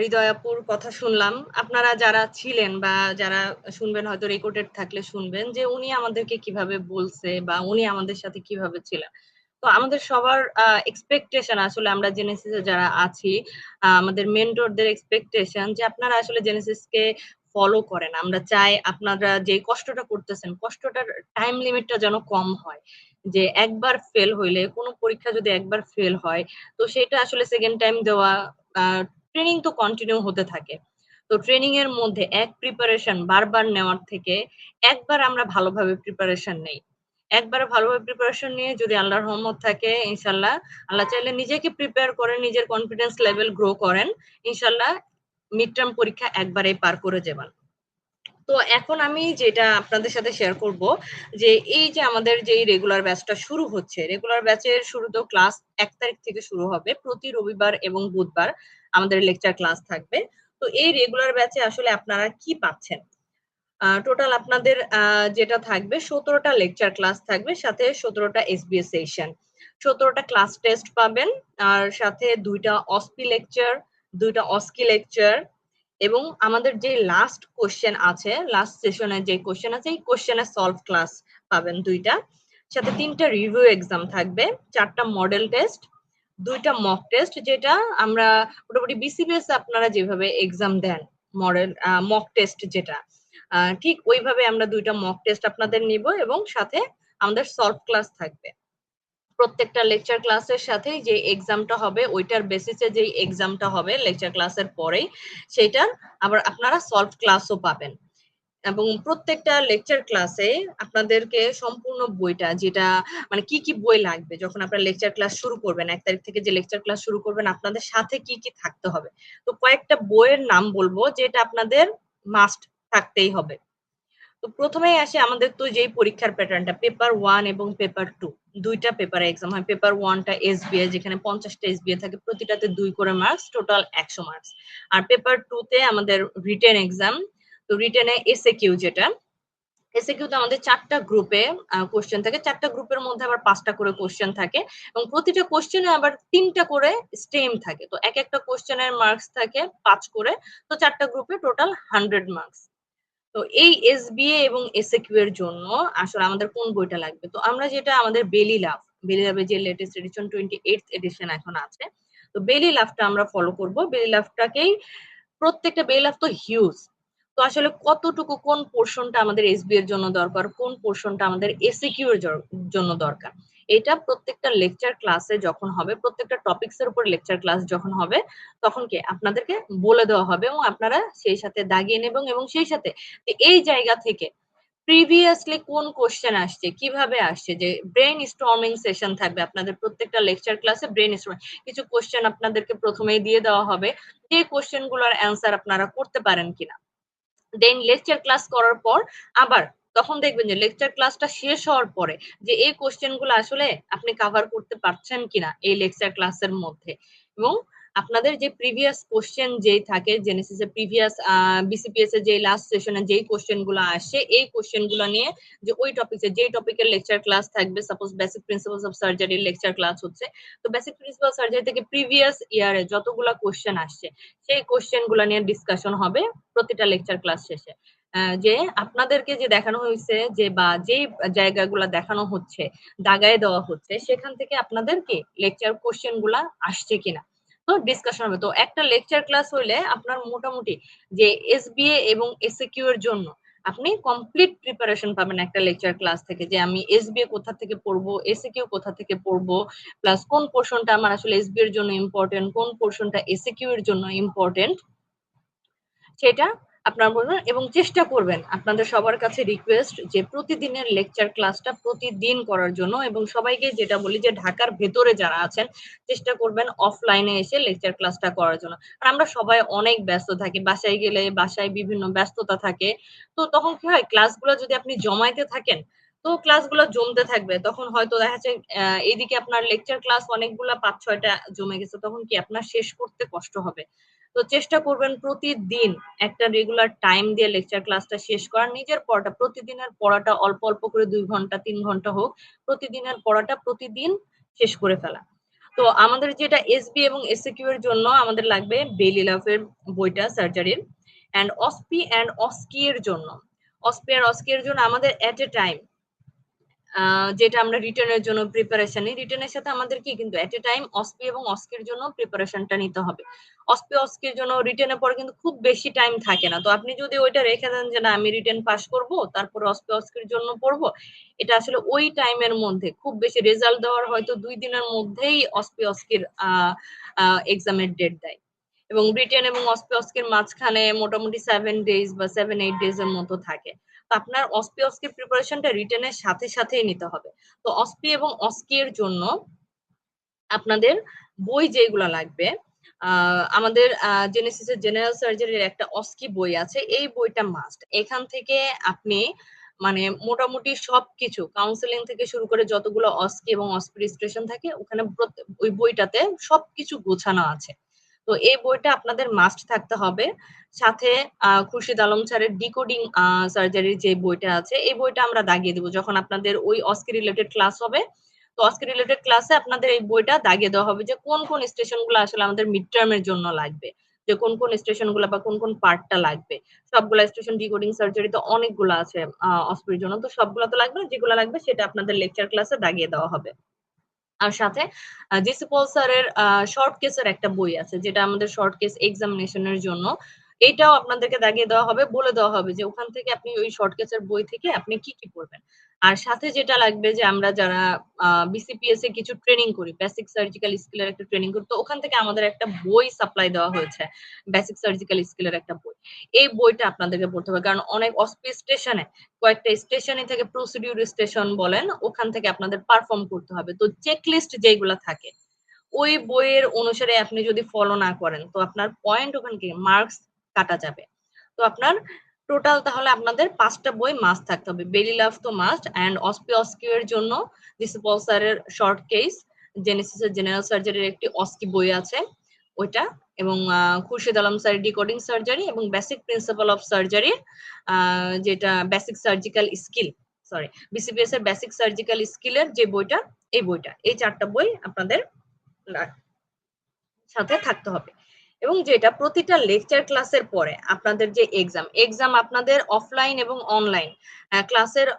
হৃদয় আপুর কথা শুনলাম। আপনারা যারা ছিলেন বা যারা শুনবেন, হয়তো রেকর্ডেড থাকলে শুনবেন যে উনি আমাদেরকে কিভাবে বলছে বা উনি আমাদের সাথে কিভাবে ছিলেন। তো আমাদের সবার এক্সপেকটেশন, আসলে আমরা জেনেসিসে যারা আছি, আমাদের মেন্টরদের এক্সপেকটেশন যে আপনারা আসলে জেনেসিসকে ফলো করেন। আমরা চাই আপনারা যে কষ্টটা করতেছেন, কষ্টটার টাইম লিমিটটা যেন কম হয়। যে একবার ফেল হইলে, কোনো পরীক্ষা যদি একবার ফেল হয়, তো সেটা আসলে সেকেন্ড টাইম দেওয়া, ট্রেনিং তো কন্টিনিউ হতে থাকে। তো ট্রেনিং এর মধ্যে এক প্রিপারেশন বারবার নেওয়ার থেকে একবার আমরা ভালোভাবে প্রিপারেশন নেই। একবার ভালোভাবে প্রিপারেশন নিয়ে যদি আল্লাহর রহমত থাকে, ইনশাল্লাহ, আল্লাহ চাইলে নিজেকে প্রিপেয়ার করেন, নিজের কনফিডেন্স লেভেল গ্রো করেন, ইনশাল্লাহ মিড টার্ম পরীক্ষা একবারেই পার করে যাবেন। তো এখন আমি যেটা আপনাদের সাথে শেয়ার করব, যে এই যে আমাদের যে রেগুলার ব্যাচটা শুরু হচ্ছে, রেগুলার ব্যাচের শুরু তো ক্লাস 1 তারিখ থেকে শুরু হবে। প্রতি রবিবার এবং বুধবার আমাদের লেকচার ক্লাস থাকবে। তো এই রেগুলার ব্যাচে আসলে আপনারা কি পাচ্ছেন? টোটাল আপনাদের যেটা থাকবে 17টা লেকচার ক্লাস থাকবে, সাথে 17টা এসবিএস সেশন, 17টা ক্লাস টেস্ট পাবেন, আর সাথে 2টা অসপি লেকচার, 2টা অস্কি লেকচার, এবং আমাদের যে লাস্ট কোশ্চেন আছে, লাস্ট সেশনে যে কোশ্চেন আছে, এই কোশ্চেনের সলভ ক্লাস পাবেন 2টা, সাথে 3টা রিভিউ এক্সাম থাকবে, 4টা মডেল টেস্ট, 2টা মক টেস্ট, যেটা আমরা মোটামুটি বিসিবিএস আপনারা যেভাবে এক্সাম দেন, মডেল মক টেস্ট যেটা, ঠিক ওইভাবে আমরা 2টা মক টেস্ট আপনাদের নিব, এবং সাথে আমাদের সলভ ক্লাস থাকবে। প্রত্যেকটা লেকচার ক্লাসের সাথে যে এক্সামটা হবে, ওইটার বেসিসে যে এক্সামটা হবে লেকচার ক্লাসের পরেই, সেটার আবার আপনারা সলভ ক্লাসও পাবেন। এবং প্রত্যেকটা লেকচার ক্লাসে আপনাদেরকে সম্পূর্ণ বইটা, যেটা মানে কি কি বই লাগবে যখন আপনারা লেকচার ক্লাস শুরু করবেন, 1 তারিখ থেকে যে লেকচার ক্লাস শুরু করবেন, আপনাদের সাথে কি কি থাকতে হবে। তো কয়েকটা বইয়ের নাম বলবো যেটা আপনাদের মাস্ট থাকতেই হবে। তো প্রথমেই আসে আমাদের তো যেই পরীক্ষার প্যাটার্নটা, পেপার 1 এবং পেপার 2, 2টা পেপারে এক্সাম হয়। পেপার 1টা এসবিএ, যেখানে 50টা এসবিএ থাকে, প্রতিটাতে 2 করে মার্কস, টোটাল 100 মার্কস। আর পেপার 2তে আমাদের রিটেন এক্সাম। তো রিটেনে এসএ কিউ, যেটা এসএ কিউতে আমাদের 4টা গ্রুপে কোশ্চেন থাকে, 4টা গ্রুপের মধ্যে আবার 5টা করে কোশ্চেন থাকে, এবং প্রতিটা কোশ্চেনে আবার 3টা করে স্টেম থাকে। তো এক একটা কোশ্চেনের মার্কস থাকে 5 করে। তো 4টা গ্রুপে টোটাল 100 মার্কস। তো এই এসবিএ এবং এসএকিউ এর জন্য আসলে আমাদের কোন বইটা লাগবে? তো আমরা যেটা আমাদের বেলি লাভের যে লেটেস্ট এডিশন 28th এডিশন এখন আছে, তো বেলি লাভটা আমরা ফলো করব। বেলি লাভটাকেই, প্রত্যেকটা বেলি লাভ তো হিউজ। তো আসলে কতটুকু কোন পোর্শনটা আমাদের এসবি এর জন্য দরকার, কোন পোর্শনটা আমাদের এসএকিউ এর জন্য দরকার, এটা প্রত্যেকটা লেকচার ক্লাসে যখন হবে, প্রত্যেকটা টপিকস এর উপর লেকচার ক্লাস যখন হবে, তখন কি আপনাদেরকে বলে দেওয়া হবে, এবং আপনারা সেই সাথে দাগিয়ে নেবেন, এবং সেই সাথে এই জায়গা থেকে প্রিভিয়াসলি কোন কোশ্চেন আসছে, কিভাবে আসছে, যে ব্রেন স্টর্মিং সেশন থাকবে আপনাদের প্রত্যেকটা লেকচার ক্লাসে। ব্রেন স্টর্মিং কিছু কোশ্চেন আপনাদেরকে প্রথমেই দিয়ে দেওয়া হবে, যে কোশ্চেন গুলোর অ্যান্সার আপনারা করতে পারেন কিনা। দেন লেকচার ক্লাস করার পর আবার তখন দেখবেন যে লেকচার ক্লাসটা শেষ হওয়ার পরে যে এই কোশ্চেন গুলো আসলে আপনি কাভার করতে পারছেন কিনা এই লেকচার ক্লাসের মধ্যে। এবং আপনাদের যে প্রিভিয়াস কোশ্চেন যেই থাকে, জেনেসিস এর প্রিভিয়াস বিসিপিএস এর যে লাস্ট সেশনে যেই কোশ্চেন গুলো আসে, এই কোশ্চেন গুলো নিয়ে যে ওই টপিকে, যেই টপিকের লেকচার ক্লাস থাকবে, সাপোজ বেসিক প্রিন্সিপালস অফ সার্জারির লেকচার ক্লাস হচ্ছে, তো বেসিক প্রিন্সিপাল সার্জারি থেকে প্রিভিয়াস ইয়ারে যতগুলা কোশ্চেন আসছে, সেই কোশ্চেন গুলো নিয়ে ডিসকাশন হবে প্রতিটা লেকচার ক্লাস শেষে। যে আপনাদেরকে যে দেখানো হয়েছে, যে বা যে জায়গাগুলো দেখানো হচ্ছে, দাগায় দেওয়া হচ্ছে, সেখান থেকে আপনাদের কি লেকচার কোশ্চেন গুলা আসছে কিনা, তো ডিসকাশন হবে। তো একটা লেকচার ক্লাস হইলে আপনার মোটামুটি যে এসবিএ এবং এসএকিউ এর জন্য আপনি কমপ্লিট প্রিপারেশন পাবেন একটা লেকচার ক্লাস থেকে, যে আমি এসবিএ কোথা থেকে পড়বো, এসএকিউ কোথা থেকে পড়বো, প্লাস কোন পোর্শনটা আমার আসলে এসবিএ এর জন্য ইম্পর্টেন্ট, কোন পোর্শনটা এসএকিউ এর জন্য ইম্পর্টেন্ট, সেটা আপনারা বলবেন। এবং চেষ্টা করবেন, আপনাদের সবার কাছে রিকোয়েস্ট, যে প্রতিদিনের লেকচার ক্লাসটা প্রতিদিন করার জন্য। এবং সবাইকে যেটা বলি যে ঢাকার ভেতরে যারা আছেন চেষ্টা করবেন অফলাইনে এসে লেকচার ক্লাসটা করার জন্য। আর আমরা সবাই অনেক ব্যস্ত থাকি, বাসায় গেলে বাসায় বিভিন্ন ব্যস্ততা থাকে। তো তখন কি হয়, ক্লাসগুলো যদি আপনি জমাইতে থাকেন তো ক্লাসগুলো জমতে থাকবে, তখন হয়তো দেখা যাচ্ছে এইদিকে আপনার লেকচার ক্লাস অনেকগুলা 5-6টা জমে গেছে, তখন কি আপনার শেষ করতে কষ্ট হবে। তো চেষ্টা করবেন প্রতিদিন একটা রেগুলার টাইম দিয়ে লেকচার ক্লাসটা শেষ করার। নিজের পড়াটা, প্রতিদিনের পড়াটা অল্প অল্প করে 2 ঘন্টা 3 ঘন্টা হোক, প্রতিদিনের পড়াটা প্রতিদিন শেষ করে ফেলা। তো আমাদের যেটা এসবি এবং এসএকিউ এর জন্য আমাদের লাগবে বেলি লাভের বইটা সার্জারির, অ্যান্ড অসপি অ্যান্ড অস্কি এর জন্য, অসপি আর অস্কি এর জন্য আমাদের এট এ টাইম যেটা আমরা রিটার্নের জন্য প্রিপারেশন নিই, রিটার্নের সাথে আমাদের কি কিন্তু এট এ টাইম অসপি এবং অস্কির জন্য প্রিপারেশনটা নিতে হবে। অসপি অস্কির জন্য রিটার্নের পরে কিন্তু খুব বেশি টাইম থাকে না। তো আপনি যদি ওইটা রেখে দেন যে না আমি রিটার্ন পাস করব তারপরে অসপি অস্কির জন্য পড়বো, এটা আসলে ওই টাইমের মধ্যে খুব বেশি রেজাল্ট দেওয়ার হয়তো 2 দিনের মধ্যেই অসপি অস্কির এক্সামের ডেট দেয়। এবং রিটেন এবং অসপি অস্কির মাঝখানে মোটামুটি 7 days বা 7-8 days এর মতো থাকে। তো আপনার অসপি অস্কির প্রিপারেশনটা রিটেনের সাথে সাথেই নিতে হবে। তো অসপি এবং অস্কি এর জন্য আপনাদের বই যেগুলো লাগবে, আমাদের জেনেসিসের জেনারেল সার্জারির একটা অস্কি বই আছে, এই বইটা মাস্ট। এখান থেকে আপনি মানে মোটামুটি সবকিছু কাউন্সেলিং থেকে শুরু করে যতগুলো অস্কি এবং অস্পিরিস্ট্রেশন থাকে ওখানে ওই বইটাতে সবকিছু গোছানো আছে। তো এই বইটা আপনাদের মাস্ট থাকতে হবে। সাথে খুরশিদ আলম স্যারের ডিকোডিং সার্জারির যে বইটা আছে, এই বইটা আমরা দাগিয়ে দেবো যখন আপনাদের ওই অস্কি রিলেটেড ক্লাস হবে। তো অস্কি রিলেটেড ক্লাসে আপনাদের এই বইটা দাগিয়ে দেওয়া হবে যে কোন কোন স্টেশন গুলো আসলে আমাদের মিড টার্মের জন্য লাগবে, যে কোন কোন স্টেশন গুলো বা কোন কোন পার্টটা লাগবে। সবগুলা স্টেশন ডিকোডিং সার্জারি তো অনেকগুলো আছে অস্পির জন্য, তো সবগুলো তো লাগবে না, যেগুলো লাগবে সেটা আপনাদের লেকচার ক্লাসে দাগিয়ে দেওয়া হবে। আর সাথে জিসি পল স্যারের শর্ট কেসের একটা বই আছে, যেটা আমাদের শর্ট কেস এক্সামিনেশনের জন্য। এটাও আপনাদেরকে দাগিয়ে দেওয়া হবে, বলে দেওয়া হবে যে ওখান থেকে আপনি ওই শর্ট কেসের বই থেকে আপনি কি কি পড়বেন। আর সাথে যেটা লাগবে, যে আমরা যারা বিসিপিএস এ কিছু ট্রেনিং করি, বেসিক সার্জিক্যাল স্কিলের একটা ট্রেনিং করি, তো ওখান থেকে আমাদের একটা বই সাপ্লাই দেওয়া হয়েছে, বেসিক সার্জিক্যাল স্কিলের একটা বই। এই বইটা আপনাদেরকে পড়তে হবে, কারণ অনেক অসপি স্টেশনে কয়েকটা স্টেশনে থেকে প্রসিডিউর স্টেশন বলেন, ওখান থেকে আপনাদের পারফর্ম করতে হবে। তো চেকলিস্ট যেগুলো থাকে ওই বইয়ের অনুসারে আপনি যদি ফলো না করেন তো আপনার পয়েন্ট ওখান থেকে মার্কস কাটা যাবে। তো আপনার টোটাল তাহলে আপনাদের 5টা বই মাস্ট থাকতে হবে। বেলি লাভ তো মাস্ট, অ্যান্ড অসপি অস্কিউ এর জন্য ডিসিপল স্যারের শর্ট কেস, জেনেসিসের জেনারেল সার্জারির একটি অস্কি বই আছে ওইটা, এবং Khurshid Alam sir decoding surgery এবং বেসিক প্রিন্সিপাল অফ সার্জারি, যেটা basic surgical skill, sorry BCPS এর বেসিক সার্জিক্যাল স্কিলের যে বইটা, এই বইটা, এই 4টা বই আপনাদের সাথে থাকতে হবে। এবং যেটা প্রতিটা লেকচার ক্লাসের পরে আপনাদের যে এক্সাম আপনাদের অফলাইন এবং অনলাইন ক্লাসের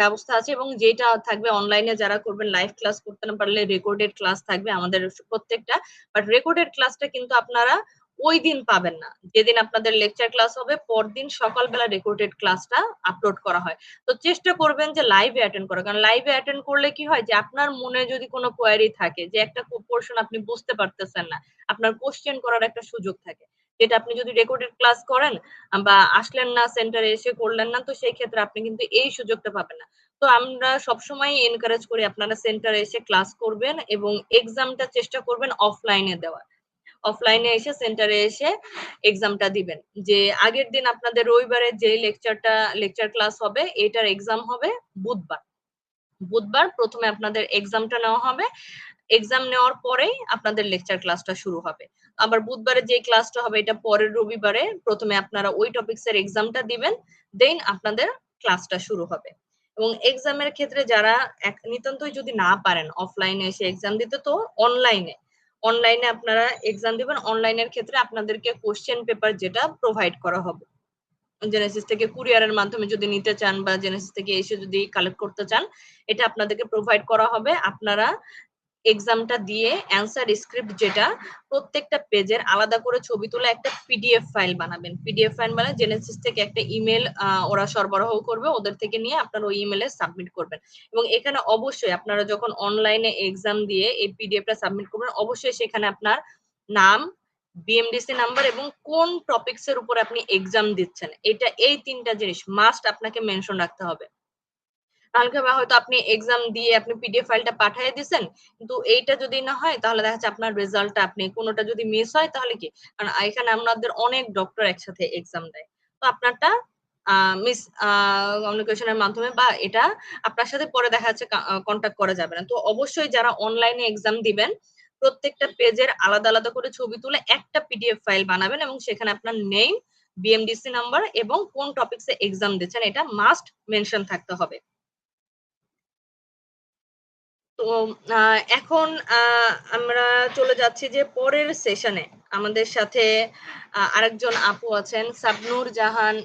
ব্যবস্থা আছে, এবং যেটা থাকবে অনলাইনে যারা করবেন লাইভ ক্লাস করতে না পারলে রেকর্ডেড ক্লাস থাকবে আমাদের প্রত্যেকটা। বাট রেকর্ডেড ক্লাসটা কিন্তু আপনারা ওই দিন পাবেন না, যেদিন আপনাদের লেকচার ক্লাস হবে পরদিন সকালবেলা রেকর্ডেড ক্লাসটা আপলোড করা হয়। তো চেষ্টা করবেন যে লাইভে অ্যাটেন্ড করা, কারণ লাইভে অ্যাটেন্ড করলে কি হয় যে আপনার মনে যদি কোনো কোয়ারি থাকে, যে একটা পোর্শন আপনি বুঝতে পারতেছেন না, আপনার কোশ্চেন করার একটা সুযোগ থাকে, যেটা আপনি যদি রেকর্ডেড ক্লাস করেন বা আসলেন না সেন্টারে এসে করলেন না, তো সেই ক্ষেত্রে আপনি কিন্তু এই সুযোগটা পাবেন না। তো আমরা সবসময় এনকারেজ করি আপনারা সেন্টারে এসে ক্লাস করবেন এবং এক্সামটা চেষ্টা করবেন অফলাইনে দেওয়ার। অফলাইনে এসে সেন্টারে এসে এক্সামটা দিবেন। যে আগের দিন আপনাদের রবিবারে যে লেকচার ক্লাস হবে এটার এক্সাম হবে বুধবার। বুধবার প্রথমে আপনাদের এক্সামটা নেওয়া হবে, এক্সাম নেওয়ার পরেই আপনাদের লেকচার ক্লাসটা শুরু হবে। আবার বুধবারে যে ক্লাসটা হবে এটা পরের রবিবারে, প্রথমে আপনারা ওই টপিকস এর এক্সামটা দিবেন, দেন আপনাদের ক্লাসটা শুরু হবে। এবং এক্সামের ক্ষেত্রে যারা নিতান্তই যদি না পারেন অফলাইনে এসে এক্সাম দিতে, তো অনলাইনে আপনারা এক্সাম দিবেন। অনলাইনের ক্ষেত্রে আপনাদেরকে কোশ্চেন পেপার যেটা প্রোভাইড করা হবে, জেনেসিস থেকে কুরিয়ারের মাধ্যমে যদি নিতে চান বা জেনেসিস থেকে এসে যদি কালেক্ট করতে চান, এটা আপনাদেরকে প্রোভাইড করা হবে। আপনারা এক্সামটা দিয়ে অ্যান্সার স্ক্রিপ্ট যেটা প্রত্যেকটা পেজের আলাদা করে ছবি তুলে একটা পিডিএফ ফাইল বানাবেন। পিডিএফ ফাইল মানে জেনেসিস থেকে একটা ইমেল ওরা সরবরাহ করবে, ওদের থেকে নিয়ে আপনার ওই ইমেলে সাবমিট করবেন। এবং এখানে অবশ্যই আপনারা যখন অনলাইনে এক্সাম দিয়ে এই পিডিএফটা সাবমিট করবেন, অবশ্যই সেখানে আপনার নাম, বিএমডিসি নাম্বার এবং কোন টপিকস এর উপর আপনি এক্সাম দিচ্ছেন, এই তিনটা জিনিস মাস্ট আপনাকে মেনশন রাখতে হবে। কালকে বা হয়তো আপনি এক্সাম দিয়ে আপনি পিডিএফ ফাইলটা পাঠিয়ে দিয়েছেন, কিন্তু এইটা যদি না হয় তাহলে দেখা যাচ্ছে আপনার রেজাল্টটা আপনি কোনোটা যদি মিস হয় তাহলে কি, কারণ এখানে আমাদের অনেক ডক্টর একসাথে এক্সাম দেয়, তো আপনারটা মিস কমিউনিকেশনের মাধ্যমে বা এটা আপনার সাথে পরে দেখা যাচ্ছে কন্ট্যাক্ট করা যাবে না। তো অবশ্যই যারা অনলাইনে এক্সাম দিবেন প্রত্যেকটা পেজের আলাদা আলাদা করে ছবি তুলে একটা পিডিএফ ফাইল বানাবেন এবং সেখানে আপনার নেম, বিএমডিসি নাম্বার এবং কোন টপিকসে এক্সাম দিচ্ছেন এটা মাস্ট মেনশন থাকতে হবে। তো এখন আমরা চলে যাচ্ছি যে পরের সেশনে আমাদের সাথে আরেকজন আপু আছেন, সাবনুর জাহান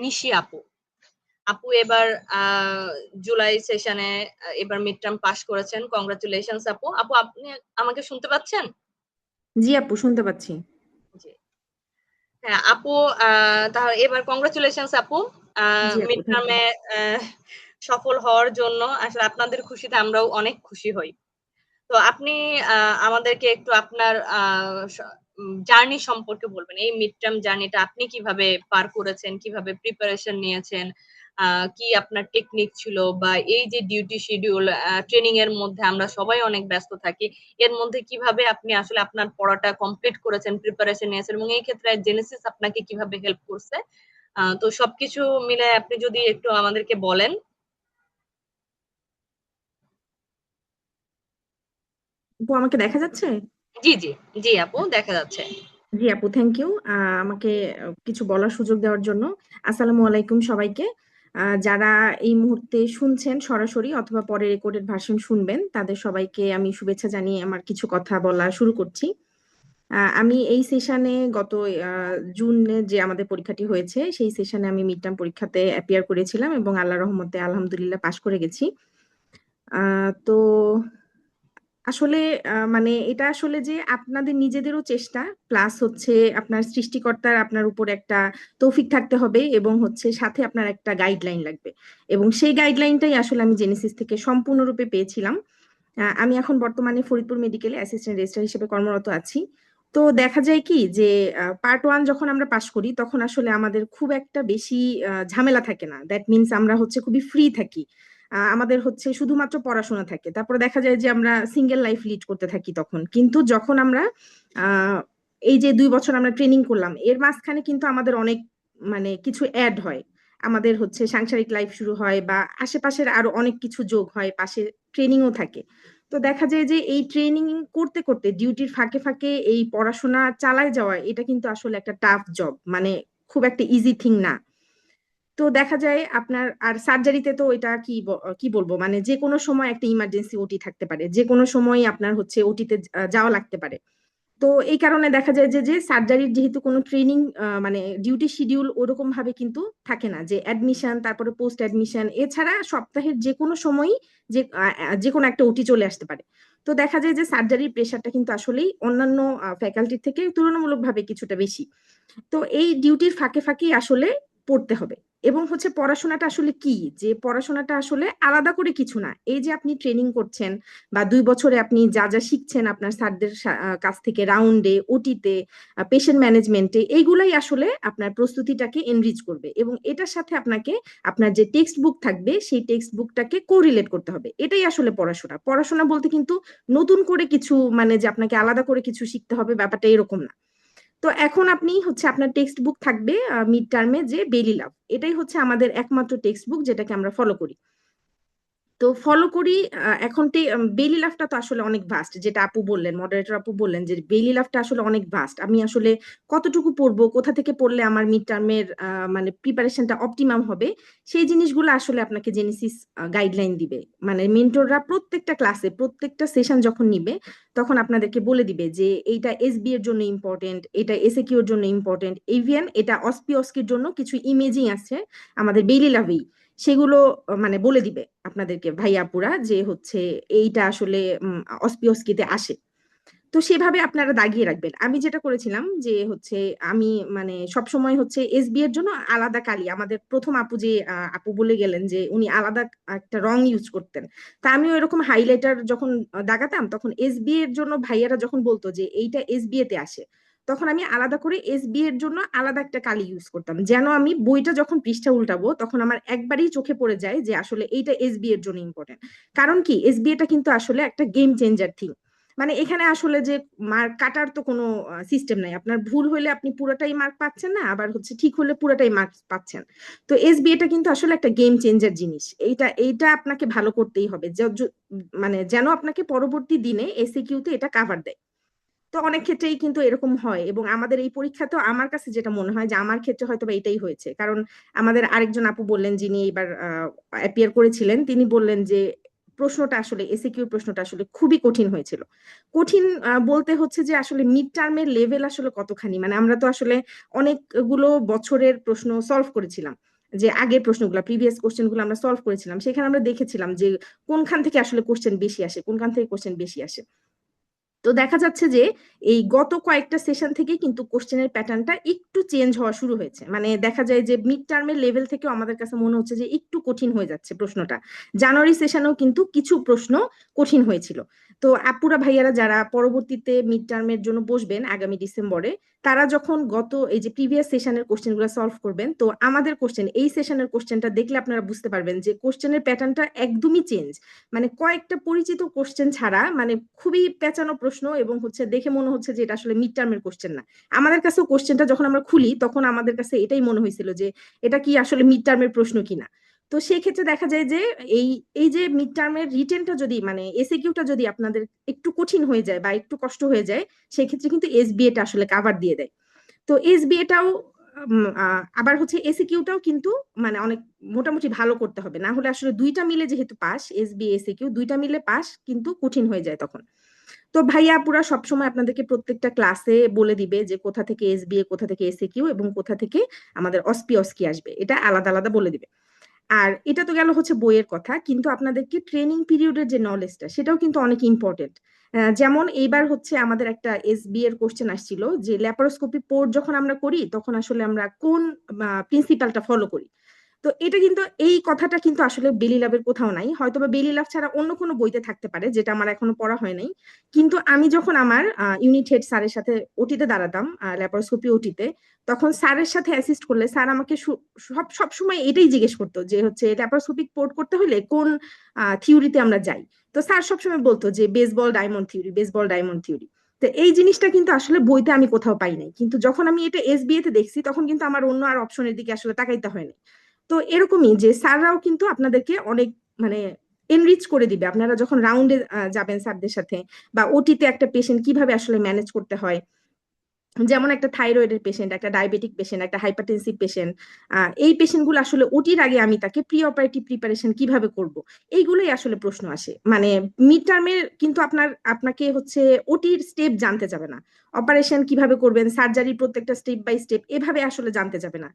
নিশি আপু। আপু এবার জুলাই সেশনে এবার মিড টার্ম পাস করেছেন, কংগ্রাচুলেশনস আপু। আপু আপনি আমাকে শুনতে পাচ্ছেন? জি আপু, শুনতে পাচ্ছি। জি হ্যাঁ আপু, তাহলে এবার কংগ্রাচুলেশনস আপু জি আপু, মিড থ্যাংক ইউ। টার্মে সফল হওয়ার জন্য। আসলে আপনাদের খুশিতে আমরাও অনেক খুশি হই। তো আপনি আমাদেরকে একটু আপনার জার্নি সম্পর্কে বলবেন, এই মিড টার্ম জার্নিটা আপনি কিভাবে পার করেছেন, কিভাবে প্রিপারেশন নিয়েছেন, কি আপনার টেকনিক ছিল, বা এই যে ডিউটি শিডিউল, ট্রেনিং এর মধ্যে আমরা সবাই অনেক ব্যস্ত থাকি, এর মধ্যে কিভাবে আপনি আসলে আপনার পড়াটা কমপ্লিট করেছেন, প্রিপারেশন নিয়েছেন, এবং এই ক্ষেত্রে জেনেসিস আপনাকে কিভাবে হেল্প করছে, তো সবকিছু মিলে আপনি যদি একটু আমাদেরকে বলেন। আপু, আমাকে দেখা যাচ্ছে? জি জি জি আপু, দেখা যাচ্ছে। জি আপু, থ্যাংক ইউ আমাকে কিছু বলার সুযোগ দেওয়ার জন্য। আসসালামু আলাইকুম সবাইকে। যারা এই মুহূর্তে শুনছেন সরাসরি অথবা পরে রেকর্ডেড ভার্সন শুনবেন, তাদের সবাইকে আমি শুভেচ্ছা জানিয়ে আমার কিছু কথা বলা শুরু করছি। আমি এই সেশনে গত জুনে যে আমাদের পরীক্ষাটি হয়েছে, সেই সেশনে আমি মিড টার্ম পরীক্ষাতে অ্যাপিয়ার করেছিলাম এবং আল্লাহর রহমতে আলহামদুলিল্লাহ পাশ করে গেছি। তো আসলে মানে এটা আসলে যে আপনাদের নিজেদেরও চেষ্টা, প্লাস হচ্ছে আপনার সৃষ্টিকর্তার আপনার উপর একটা তৌফিক থাকতে হবে, এবং হচ্ছে সাথে আপনার একটা গাইডলাইন লাগবে। এবং সেই গাইডলাইনটাই আসলে আমি জেনেসিস থেকে সম্পূর্ণরূপে পেয়েছিলাম। আমি এখন বর্তমানে ফরিদপুর মেডিকেলে অ্যাসিস্ট্যান্ট রেজিস্ট্রার হিসেবে কর্মরত আছি। তো দেখা যায় কি যে পার্ট ওয়ান যখন আমরা পাশ করি তখন আসলে আমাদের খুব একটা বেশি ঝামেলা থাকে না। দ্যাট মিনস আমরা হচ্ছে খুবই ফ্রি থাকি। আমাদের হচ্ছে শুধুমাত্র পড়াশোনা থাকে, তারপরে দেখা যায় যে আমরা সিঙ্গেল লাইফ লিড করতে থাকি তখন। কিন্তু যখন আমরা আহ, এই যে 2 বছর আমরা ট্রেনিং করলাম, এর মাঝখানে কিন্তু আমাদের অনেক মানে কিছু অ্যাড হয়। আমাদের হচ্ছে সাংসারিক লাইফ শুরু হয় বা আশেপাশের আরো অনেক কিছু যোগ হয়, পাশে ট্রেনিংও থাকে। তো দেখা যায় যে এই ট্রেনিং করতে করতে ডিউটির ফাঁকে ফাঁকে এই পড়াশোনা চালায় যাওয়া, এটা কিন্তু আসলে একটা টাফ জব, মানে খুব একটা ইজি থিং না। তো দেখা যায় আপনার আর সার্জারিতে তো এটা কি বলবো, মানে যে কোনো সময় একটা ইমার্জেন্সি ওটি থাকতে পারে, যে কোনো সময় আপনার হচ্ছে ওটিতে যাওয়া লাগতে পারে। তো এই কারণে দেখা যায় যে যে সার্জারির যেহেতু কোনো ট্রেনিং মানে ডিউটি শিডিউল ওরকম ভাবে কিন্তু থাকে না, যে অ্যাডমিশন তারপরে পোস্ট অ্যাডমিশন এছাড়া সপ্তাহের যে কোনো সময়ই যে কোনো একটা ওটি চলে আসতে পারে। তো দেখা যায় যে সার্জারির প্রেশারটা কিন্তু আসলেই অন্যান্য ফ্যাকাল্টির থেকে তুলনামূলকভাবে কিছুটা বেশি। তো এই ডিউটির ফাঁকে ফাঁকেই আসলে পড়তে হবে। এবং হচ্ছে পড়াশোনাটা আসলে কি, যে পড়াশোনাটা আসলে আলাদা করে কিছু না। এই যে আপনি ট্রেনিং করছেন বা 2 বছরে আপনি যা যা শিখছেন আপনার স্যারদের কাছ থেকে, রাউন্ডে, ওটিতে, পেশেন্ট ম্যানেজমেন্টে, এইগুলাই আসলে আপনার প্রস্তুতিটাকে এনরিচ করবে। এবং এটার সাথে আপনাকে আপনার যে টেক্সট বুক থাকবে সেই টেক্সট বুকটাকে কোরিলেট করতে হবে। এটাই আসলে পড়াশোনা। পড়াশোনা বলতে কিন্তু নতুন করে কিছু, মানে যে আপনাকে আলাদা করে কিছু শিখতে হবে, ব্যাপারটা এরকম না। তো এখন আপনি হচ্ছে আপনার টেক্সট বুক থাকবে মিড টার্মে যে বেলি লাভ, এটাই হচ্ছে আমাদের একমাত্র টেক্সট বুক যেটাকে আমরা ফলো করি। তো ফলো করি। এখন বেলি লাভটা তো আসলে অনেক ভাস্ট, যেটা আপু বললেন, মডারেটর আপু বললেন যে বেলি লাভটা আসলে অনেক ভাস্ট। আমি আসলে কতটুকু পড়বো, কোথা থেকে পড়লে আমার মিড টার্মের মানে প্রিপারেশনটা অপটিমাম হবে, সেই জিনিসগুলো আসলে আপনাকে জেনেসিস গাইডলাইন দিবে। মানে মেন্টররা প্রত্যেকটা ক্লাসে প্রত্যেকটা সেশন যখন নিবে তখন আপনাদেরকে বলে দিবে যে এইটা এসবি এর জন্য ইম্পর্টেন্ট, এটা এসএকিউ এর জন্য ইম্পর্টেন্ট, ইভেন এটা অসপি অস্কির জন্য কিছু ইমেজিং আছে আমাদের বেলি লাভেই। সেগুলো মানে বলে দিবে আপনাদেরকে ভাইয়া আপুরা যে হচ্ছে এইটা আসলে অস্পিওস্কিতে আসে। তো সেভাবে আপনারা দাগিয়ে রাখবেন। আমি যেটা করেছিলাম যে হচ্ছে আমি মানে সবসময় হচ্ছে এসবি এর জন্য আলাদা কালি, আমাদের প্রথম আপু যে আপু বলে গেলেন যে উনি আলাদা একটা রং ইউজ করতেন, তা আমিও এরকম হাইলাইটার যখন দাগাতাম তখন এসবি এর জন্য ভাইয়ারা যখন বলতো যে এইটা এসবিএ তে আসে, তখন আমি আলাদা করে এসবি এর জন্য আলাদা একটা কালি ইউজ করতাম, যেন আমি বইটা যখন পৃষ্ঠা উল্টাবো তখন আমার একবারই চোখে পড়ে যায় যে আসলে এইটা এসবি এর জন্য ইম্পর্টেন্ট। কারণ কি, এসবিএ টা কিন্তু আসলে একটা গেম চেঞ্জার থিং। মানে এখানে আসলে যে মার্ক কাটার তো কোনো সিস্টেম নাই, আপনার ভুল হলে আপনি পুরোটাই মার্ক পাচ্ছেন না, আবার হচ্ছে ঠিক হলে পুরোটাই মার্ক পাচ্ছেন। তো এসবিএ টা কিন্তু আসলে একটা গেম চেঞ্জার জিনিস, এইটা এইটা আপনাকে ভালো করতেই হবে মানে যেন আপনাকে পরবর্তী দিনে এসিকিউ তে এটা কাভার দেয়। তো অনেক ক্ষেত্রেই কিন্তু এরকম হয়, এবং আমাদের এই পরীক্ষাতেও আমার কাছে যেটা মনে হয় যে আমার ক্ষেত্রে হয়তো বা এটাই হয়েছে, কারণ আমাদের আরেকজন আপু বললেন যিনি এবার অ্যাপিয়ার করেছিলেন, তিনি বললেন যে প্রশ্নটা আসলে এসিকিউ প্রশ্নটা আসলে খুবই কঠিন হয়েছিল। কঠিন বলতে হচ্ছে যে আসলে মিড টার্মের লেভেল আসলে কতখানি, মানে আমরা তো আসলে অনেকগুলো বছরের প্রশ্ন সলভ করেছিলাম, যে আগের প্রশ্নগুলো প্রিভিয়াস কোশ্চেন গুলো আমরা সলভ করেছিলাম, সেখানে আমরা দেখেছিলাম যে কোনখান থেকে আসলে কোশ্চেন বেশি আসে, কোনখান থেকে কোশ্চেন বেশি আসে। তো দেখা যাচ্ছে যে এই গত কয়েকটা সেশন থেকে কিন্তু কোশ্চেনের প্যাটার্নটা একটু চেঞ্জ হওয়া শুরু হয়েছে, মানে দেখা যায় যে মিড টার্মের লেভেল থেকেও আমাদের কাছে মনে হচ্ছে যে একটু কঠিন হয়ে যাচ্ছে প্রশ্নটা। জানুয়ারি সেশনেও কিন্তু কিছু প্রশ্ন কঠিন হয়েছিল। তো আপুরা ভাইয়ারা যারা পরবর্তীতে মিড টার্মের জন্য বসবেন আগামী ডিসেম্বরে, তারা যখন গত এই যে প্রিভিয়াস সেশনের কোশ্চেন গুলো সলভ করবেন, তো আমাদের কোশ্চেন এই সেশনের কোশ্চেনটা দেখলে আপনারা বুঝতে পারবেন যে কোশ্চেনের প্যাটার্নটা একদমই চেঞ্জ। মানে কয়েকটা পরিচিত কোশ্চেন ছাড়া মানে খুবই পেঁচানো প্রশ্ন, এবং হচ্ছে দেখে মনে হচ্ছে যে এটা আসলে মিড টার্মের কোশ্চেন না। আমাদের কাছেও কোশ্চেনটা যখন আমরা খুলি তখন আমাদের কাছে এটাই মনে হয়েছিল যে এটা কি আসলে মিড টার্মের প্রশ্ন কিনা। তো সেই ক্ষেত্রে দেখা যায় যে এই এই যে মিড টার্মের রিটেনটা যদি মানে এসিকিউটা যদি আপনাদের একটু কঠিন হয়ে যায় বা একটু কষ্ট হয়ে যায়, সেই ক্ষেত্রে কিন্তু এসবিএ টা আসলে কাভার দিয়ে দেয়। তো এসবিএ টাও আবার হচ্ছে এসিকিউটাও কিন্তু মানে অনেক মোটামুটি ভালো করতে হবে, না হলে আসলে দুইটা মিলে যেহেতু পাস, এসবি এসিকিউ দুইটা মিলে পাস কিন্তু কঠিন হয়ে যায় তখন। তো ভাইয়া আপুরা সবসময় আপনাদেরকে প্রত্যেকটা ক্লাসে বলে দিবে যে কোথা থেকে এসবিএ, কোথা থেকে এসিকিউ এবং কোথা থেকে আমাদের অস্কি আসবে, এটা আলাদা আলাদা বলে দিবে। আর এটা তো গেল হচ্ছে বইয়ের কথা, কিন্তু আপনাদেরকে ট্রেনিং পিরিয়ডের যে নলেজটা সেটাও কিন্তু অনেক ইম্পর্টেন্ট। যেমন এইবার হচ্ছে আমাদের একটা এসবি এর কোশ্চেন আসছিল যে ল্যাপারোস্কোপি পোর্ট যখন আমরা করি তখন আসলে আমরা কোন প্রিন্সিপালটা ফলো করি। তো এটা কিন্তু এই কথাটা কিন্তু আসলে বেলি ল্যাবের কোথাও নাই, হয়তো বা বেলি ল্যাব ছাড়া অন্য কোনো বইতে থাকতে পারে, যেটা আমার এখনো পড়া হয় নাই। কিন্তু আমি যখন আমার ইউনিট হেড স্যারের সাথে ওটিতে দাঁড়াতাম, ল্যাপারোস্কোপি ওটিতে, তখন স্যারের সাথে অ্যাসিস্ট করলে স্যার আমাকে সব সময় এটাই জিজ্ঞেস করতো যে হচ্ছে ল্যাপারোস্কোপিক পোর্ট করতে হলে কোন থিওরিতে আমরা যাই। তো স্যার সবসময় বলতো যে baseball diamond theory, baseball diamond theory. তো এই জিনিসটা কিন্তু আসলে বইতে আমি কোথাও পাই নাই, কিন্তু যখন আমি এটা এসবিএ তে দেখছি তখন কিন্তু আমার অন্য আর অপশনের দিকে আসলে তাকাইতে হয়নি। তো এরকমই যে স্যাররাও কিন্তু আপনাদেরকে অনেক মানে এনরিচ করে দিবে আপনারা যখন রাউন্ডে যাবেন স্যারদের সাথে, বা ওটিতে একটা পেশেন্ট কিভাবে আসলে ম্যানেজ করতে হয়। যেমন একটা থাইরয়েডের পেশেন্ট, একটা ডায়াবেটিক পেশেন্ট, একটা হাইপারটেনসিভ পেশেন্ট, এই পেশেন্ট গুলো আসলে ওটির আগে আমি তাকে প্রি অপারেটিভ প্রিপারেশন কিভাবে করব, এইগুলোই আসলে প্রশ্ন আসে। মানে মিড টার্মের কিন্তু আপনাকে হচ্ছে ওটির স্টেপ জানতে যাবে না, অপারেশন কিভাবে করবেন, সার্জারির প্রত্যেকটা স্টেপ বাই স্টেপ এভাবে আসলে জানতে যাবে না।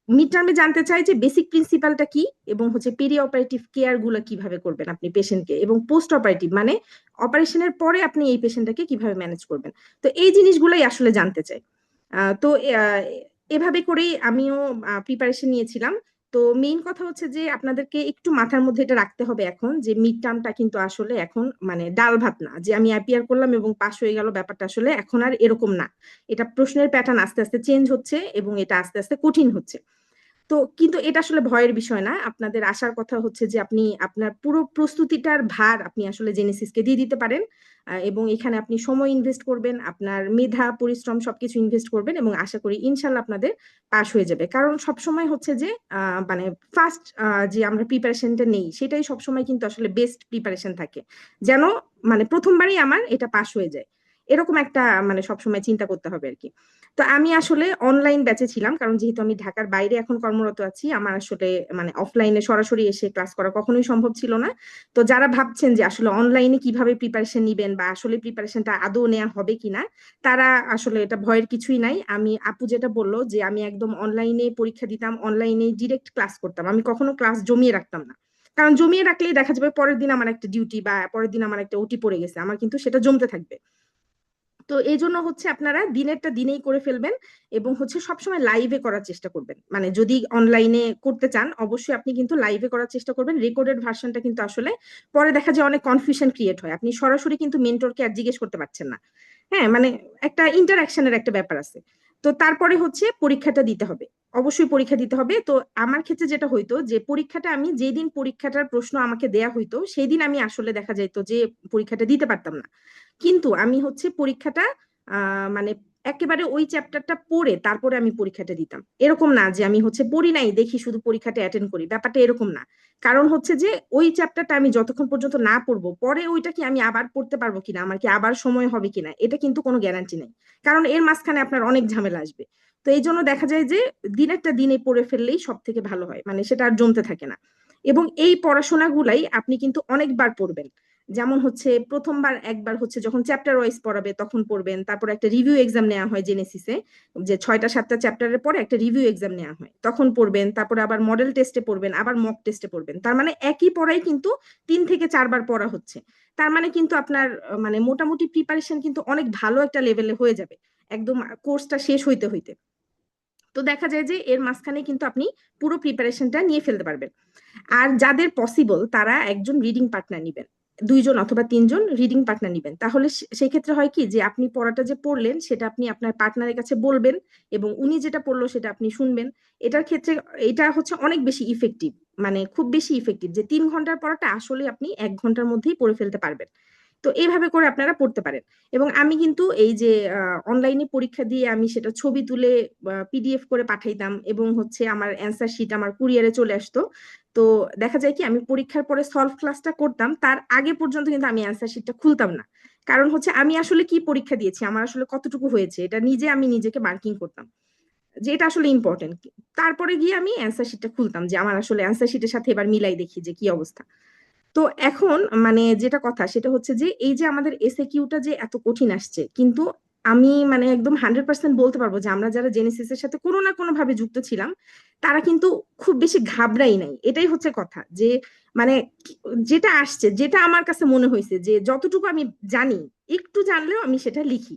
মিড টার্মে জানতে চাই যে বেসিক প্রিন্সিপালটা কি, এবং হচ্ছে পেরি অপারেটিভ কেয়ার গুলো কিভাবে করবেন আপনি পেশেন্টকে, এবং পোস্ট অপারেটিভ মানে অপারেশনের পরে আপনি এই পেশেন্টটাকে কিভাবে ম্যানেজ করবেন। তো এই জিনিসগুলোই আসলে জানতে চাই। তো আহ, এভাবে করেই আমিও প্রিপারেশন নিয়েছিলাম। তো মেইন কথা হচ্ছে যে আপনাদেরকে একটু মাথার মধ্যে এটা রাখতে হবে এখন যে মিড টার্মটা কিন্তু আসলে এখন মানে ডাল ভাত না, যে আমি অ্যাপিয়ার করলাম এবং পাশ হয়ে গেল, ব্যাপারটা আসলে এখন আর এরকম না। এটা প্রশ্নের প্যাটার্ন আস্তে আস্তে চেঞ্জ হচ্ছে এবং এটা আস্তে আস্তে কঠিন হচ্ছে। তো কিন্তু এটা আসলে ভয়ের বিষয় না, আপনাদের আশার কথা হচ্ছে যে আপনি আপনার পুরো প্রস্তুতিটার ভার আপনি আসলে জেনেসিসকে দিয়ে দিতে পারেন, এবং এখানে আপনি সময় ইনভেস্ট করবেন, আপনার মেধা পরিশ্রম সবকিছু ইনভেস্ট করবেন, এবং আশা করি ইনশাল্লাহ আপনাদের পাস হয়ে যাবে। কারণ সবসময় হচ্ছে যে মানে ফার্স্ট যে আমরা প্রিপারেশনটা নেই সেটাই সবসময় কিন্তু আসলে বেস্ট প্রিপারেশন থাকে, যেন মানে প্রথমবারই আমার এটা পাস হয়ে যায়। এরকম একটা মানে সবসময় চিন্তা করতে হবে আর কি। তো আমি আসলে অনলাইন ব্যাচে ছিলাম, কারণ যেহেতু আমি ঢাকার বাইরে এখন কর্মরত আছি, আমার আসলে মানে অফলাইনে সরাসরি এসে ক্লাস করা কখনোই সম্ভব ছিল না। তো যারা ভাবছেন যে আসলে অনলাইনে কিভাবে প্রিপারেশন নিবেন বা আসলে প্রিপারেশনটা আদৌ নেওয়া হবে কিনা, তারা আসলে এটা ভয়ের কিছুই নাই। আমি আপু যেটা বললো যে আমি একদম অনলাইনে পরীক্ষা দিতাম, অনলাইনে ডিরেক্ট ক্লাস করতাম, আমি কখনো ক্লাস জমিয়ে রাখতাম না। কারণ জমিয়ে রাখলেই দেখা যাবে পরের দিন আমার একটা ডিউটি বা পরের দিন আমার একটা ওটি পড়ে গেছে, আমার কিন্তু সেটা জমতে থাকবে। তো এই জন্য হচ্ছে আপনারা দিনেরটা দিনেই করে ফেলবেন, এবং হচ্ছে সবসময় লাইভে করার চেষ্টা করবেন। মানে যদি অনলাইনে করতে চান অবশ্যই আপনি কিন্তু লাইভে করার চেষ্টা করবেন। রেকর্ডেড ভার্সনটা কিন্তু আসলে পরে দেখা যায় অনেক কনফিউশন ক্রিয়েট হয়, আপনি সরাসরি কিন্তু মেন্টরকে আর জিজ্ঞেস করতে পারছেন না। হ্যাঁ, মানে একটা ইন্টারাকশনের একটা ব্যাপার আছে। তো তারপরে হচ্ছে পরীক্ষাটা দিতে হবে, অবশ্যই পরীক্ষা দিতে হবে। তো আমার ক্ষেত্রে যেটা হইতো যে পরীক্ষাটা আমি যেই দিন পরীক্ষাটার প্রশ্ন আমাকে দেয়া হইতো সেই দিন আমি আসলে দেখা যাইতো যে পরীক্ষাটা দিতে পারতাম না। কিন্তু আমি হচ্ছে পরীক্ষাটা মানে একেবারে ওই চ্যাপ্টারটা পড়ে তারপরে আমি পরীক্ষাটা দিতাম। এরকম না যে আমি হচ্ছে পড়ি নাই দেখি শুধু পরীক্ষাটা অ্যাটেন্ড করি, ব্যাপারটা এরকম না। কারণ হচ্ছে যে ওই চ্যাপ্টারটা আমি যতক্ষণ পর্যন্ত না পড়বো, পরে ওইটা কি আমি আবার পড়তে পারবো কিনা, আমার কি আবার সময় হবে কিনা, এটা কিন্তু কোনো গ্যারান্টি নেই। কারণ এর মাঝখানে আপনার অনেক ঝামেলা আসবে। তো এই জন্য দেখা যায় যে দিনেরটা দিনে পড়ে ফেললেই সব থেকে ভালো হয়, মানে সেটা আর জমতে থাকে না। এবং এই পড়াশোনাগুলাই আপনি কিন্তু অনেকবার পড়বেন। যেমন হচ্ছে প্রথমবার একবার হচ্ছে যখন চ্যাপ্টার ওয়াইজ পড়াবে তখন পড়বেন, তারপর একটা রিভিউ এক্সাম নেওয়া হয় জেনেসিসে, যে 6টা 7টা চ্যাপ্টারের পরে একটা রিভিউ এক্সাম নেওয়া হয়, তখন পড়বেন। তারপরে আবার মডেল টেস্টে পড়বেন, আবার মক টেস্টে পড়বেন। তার মানে একই পড়াই কিন্তু 3 থেকে 4 বার পড়া হচ্ছে। তার মানে কিন্তু আপনার মানে মোটামুটি প্রিপারেশন কিন্তু অনেক ভালো একটা লেভেলে হয়ে যাবে একদম কোর্সটা শেষ হইতে হইতে। তো দেখা যায় যে এর মাঝখানে কিন্তু আপনি পুরো প্রিপারেশনটা নিয়ে ফেলতে পারবেন। আর যাদের পসিবল তারা একজন রিডিং পার্টনার নিবেন, 2জন অথবা 3জন রিডিং পার্টনার নিবেন। তাহলে সেই ক্ষেত্রে হয় কি যে আপনি পড়াটা যে পড়লেন সেটা আপনি আপনার পার্টনারের কাছে বলবেন, এবং উনি যেটা পড়লো সেটা আপনি শুনবেন। এটার ক্ষেত্রে এটা হচ্ছে অনেক বেশি ইফেক্টিভ, মানে খুব বেশি ইফেক্টিভ, যে 3 ঘন্টার পড়াটা আসলে আপনি 1 ঘন্টার মধ্যেই পড়ে ফেলতে পারবেন। তো এইভাবে করে আপনারা পড়তে পারেন। এবং আমি কিন্তু এই যে অনলাইনে পরীক্ষা দিয়ে আমি সেটা ছবি তুলে পিডিএফ করে পাঠাইতাম, এবং হচ্ছে আমার অ্যান্সার শিট আমার কুরিয়ারে চলে আসতো। তো দেখা যায় কি আমি পরীক্ষার পরে সলভ ক্লাসটা করতাম, তার আগে পর্যন্ত কিন্তু আমি অ্যান্সার শিটটা খুলতাম না। কারণ হচ্ছে আমি আসলে কি পরীক্ষা দিয়েছি, আমার আসলে কতটুকু হয়েছে, এটা নিজে আমি নিজেকে মার্কিং করতাম যে এটা আসলে ইম্পর্টেন্ট। তারপরে গিয়ে আমি অ্যান্সার শিটটা খুলতাম যে আমার আসলে অ্যান্সার শিটের সাথে এবার মিলাই দেখি যে কি অবস্থা। তো এখন মানে যেটা কথা সেটা হচ্ছে যে এই যে আমাদের এসএকিউটা যে এত কঠিন আসছে, কিন্তু আমি মানে একদম 100% বলতে পারবো যে আমরা যারা জেনেসিস এর সাথে কোনো না কোনো ভাবে যুক্ত ছিলাম তারা কিন্তু খুব বেশি ঘাবড়াই নাই। এটাই হচ্ছে কথা, যে মানে যেটা আসছে, যেটা আমার কাছে মনে হয়েছে যে যতটুকু আমি জানি, একটু জানলেও আমি সেটা লিখি।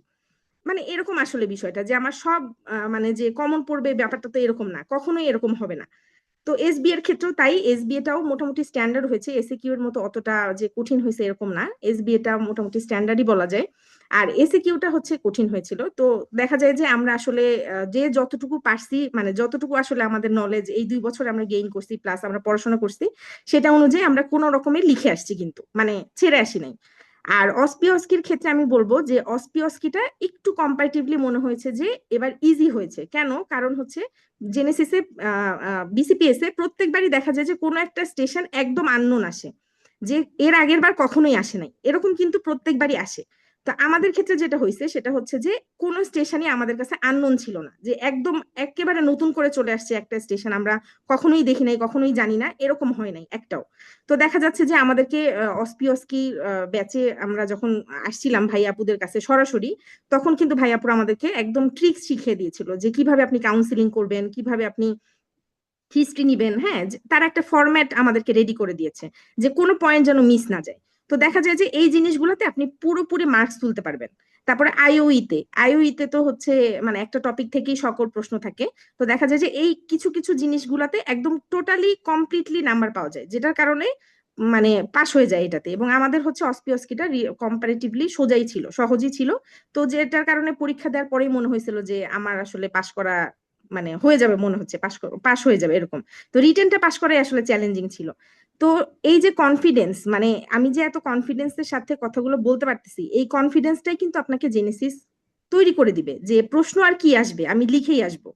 মানে এরকম আসলে বিষয়টা যে আমার সব মানে যে কমন পড়বে ব্যাপারটা তো এরকম না, কখনোই এরকম হবে না। তো এসবি এর ক্ষেত্রেও তাই, এসবি এটাও মোটামুটি স্ট্যান্ডার্ড হয়েছে, এসএকিউ এর মতো অতটা যে কঠিন হয়েছে এরকম না, এসবি এটা মোটামুটি স্ট্যান্ডার্ডই বলা যায়। আর এসএকিউটা হচ্ছে কঠিন হয়েছিল। তো দেখা যায় যে আমরা আসলে যে যতটুকু পারছি, মানে যতটুকু আসলে আমাদের নলেজ এই 2 বছর আমরা গেইন করছি প্লাস আমরা পড়াশোনা করছি, সেটা অনুযায়ী আমরা কোনো রকমের লিখে আসছি, কিন্তু মানে ছেড়ে আসি নাই। আর অস্পিওস্কির ক্ষেত্রে আমি বলবো যে অস্পিওস্কিটা একটু কম্পারেটিভলি মনে হয়েছে যে এবার ইজি হয়েছে। কেন? কারণ হচ্ছে জেনেসিসে বিসিপিএস এ প্রত্যেকবারই দেখা যায় যে কোনো একটা স্টেশন একদম আননোন আসে, যে এর আগের বার কখনোই আসে নাই, এরকম কিন্তু প্রত্যেকবারই আসে। তো আমাদের ক্ষেত্রে যেটা হয়েছে সেটা হচ্ছে যে কোনো স্টেশনই আমাদের কাছে আননোন ছিল না, যে একদম একেবারে নতুন করে চলে আসছে একটা স্টেশন, আমরা কখনোই দেখি নাই, কখনোই জানি না, এরকম হয় নাই একটাও। তো দেখা যাচ্ছে যে আমাদেরকে অস্পিওস্কি ব্যাচে আমরা যখন আসছিলাম ভাই আপুদের কাছে সরাসরি, তখন কিন্তু ভাই আপুরা আমাদেরকে একদম ট্রিক্স শিখিয়ে দিয়েছিল যে কিভাবে আপনি কাউন্সিলিং করবেন, কিভাবে আপনি হিস্ট্রি নিবেন। হ্যাঁ, তার একটা ফরম্যাট আমাদেরকে রেডি করে দিয়েছে যে কোনো পয়েন্ট যেন মিস না যায়। তো দেখা যায় যে এই জিনিসগুলোতে আপনি পুরোপুরি মার্কস তুলতে পারবেন। তারপরে আইওইতে তো হচ্ছে মানে একটা টপিক থেকেই সকল প্রশ্ন থাকে। তো দেখা যায় যে এই কিছু কিছু জিনিসগুলাতে একদম টোটালি কমপ্লিটলি নাম্বার পাওয়া যায়, যেটার কারণে মানে পাশ হয়ে যায় এটাতে। এবং আমাদের হচ্ছে অস্পিওস্কিটা কম্পারেটিভলি সোজাই ছিল, সহজই ছিল। তো যেটার কারণে পরীক্ষা দেওয়ার পরেই মনে হয়েছিল যে আমার আসলে পাশ করা মানে হয়ে যাবে, মনে হচ্ছে পাশ হয়ে যাবে এরকম। তো রিটেনটা পাশ করাই আসলে চ্যালেঞ্জিং ছিল। তো এই যে কনফিডেন্স, মানে আমি যে এত কনফিডেন্সের সাথে কথাগুলো বলতে পারতেছি, এই কনফিডেন্সটাই কিন্তু আপনাকে জেনেসিস তৈরি করে দিবে, যে প্রশ্ন আর কি আসবে আমি লিখেই আসবো।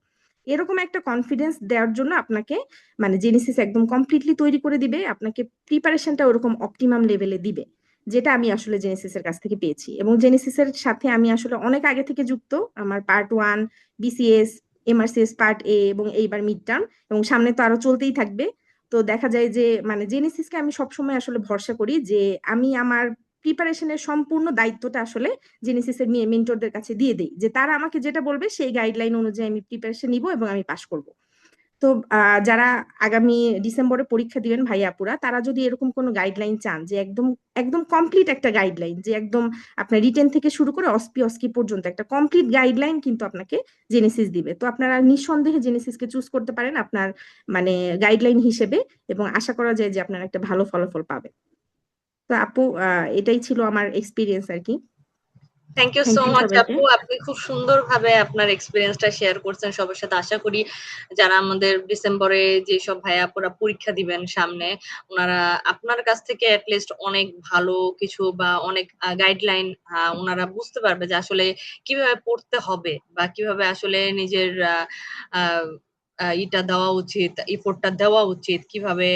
এরকম একটা কনফিডেন্স দেওয়ার জন্য আপনাকে মানে জেনেসিস একদম কমপ্লিটলি তৈরি করে দিবে, আপনাকে প্রিপারেশনটা ওরকম অপটিমাম লেভেলে দিবে। যেটা আমি আসলে জেনেসিস এর কাছ থেকে পেয়েছি। এবং জেনেসিস এর সাথে আমি আসলে অনেক আগে থেকে যুক্ত। আমার পার্ট 1, বিসিএস, এমআরসিএস পার্ট এ, এবং এইবার মিড টার্ম, এবং সামনে তো আরো চলতেই থাকবে। তো দেখা যায় যে মানে জেনেসিসকে আমি সবসময় আসলে ভরসা করি যে আমি আমার প্রিপারেশনের সম্পূর্ণ দায়িত্বটা আসলে জেনেসিসের মেন্টরদের কাছে দিয়ে দেই, যে তারা আমাকে যেটা বলবে সেই গাইডলাইন অনুযায়ী আমি প্রিপারেশন নিব এবং আমি পাশ করব। তো যারা আগামী ডিসেম্বরে পরীক্ষা দিবেন ভাই আপুরা, তারা যদি এরকম কোনো গাইডলাইন চান, যে একদম একদম কমপ্লিট একটা গাইডলাইন, যে একদম আপনার রিটেন থেকে শুরু করে অস্পি অস্কি পর্যন্ত একটা কমপ্লিট গাইডলাইন কিন্তু আপনাকে জেনেসিস দিবে। তো আপনারা নিঃসন্দেহে জেনেসিসকে চুজ করতে পারেন আপনার মানে গাইডলাইন হিসেবে, এবং আশা করা যায় যে আপনারা একটা ভালো ফলাফল পাবেন। তো আপু, এটাই ছিল আমার এক্সপিরিয়েন্স আর কি। Thank you thank so you much সবাইকে। আপু, আপনি খুব সুন্দরভাবে আপনার এক্সপিরিয়েন্সটা শেয়ার করছেন সবার সাথে। আশা করি যারা আমাদের ডিসেম্বরে যেসব ভাই আপুরা পরীক্ষা দিবেন সামনে, ওনারা আপনার কাছ থেকে অ্যাটলিস্ট অনেক ভালো কিছু বা অনেক গাইডলাইন ওনারা বুঝতে পারবে যে আসলে কিভাবে পড়তে হবে বা কিভাবে আসলে নিজের ইটা দেওয়া উচিত, ইফোর্টটা দেওয়া উচিত, কিভাবে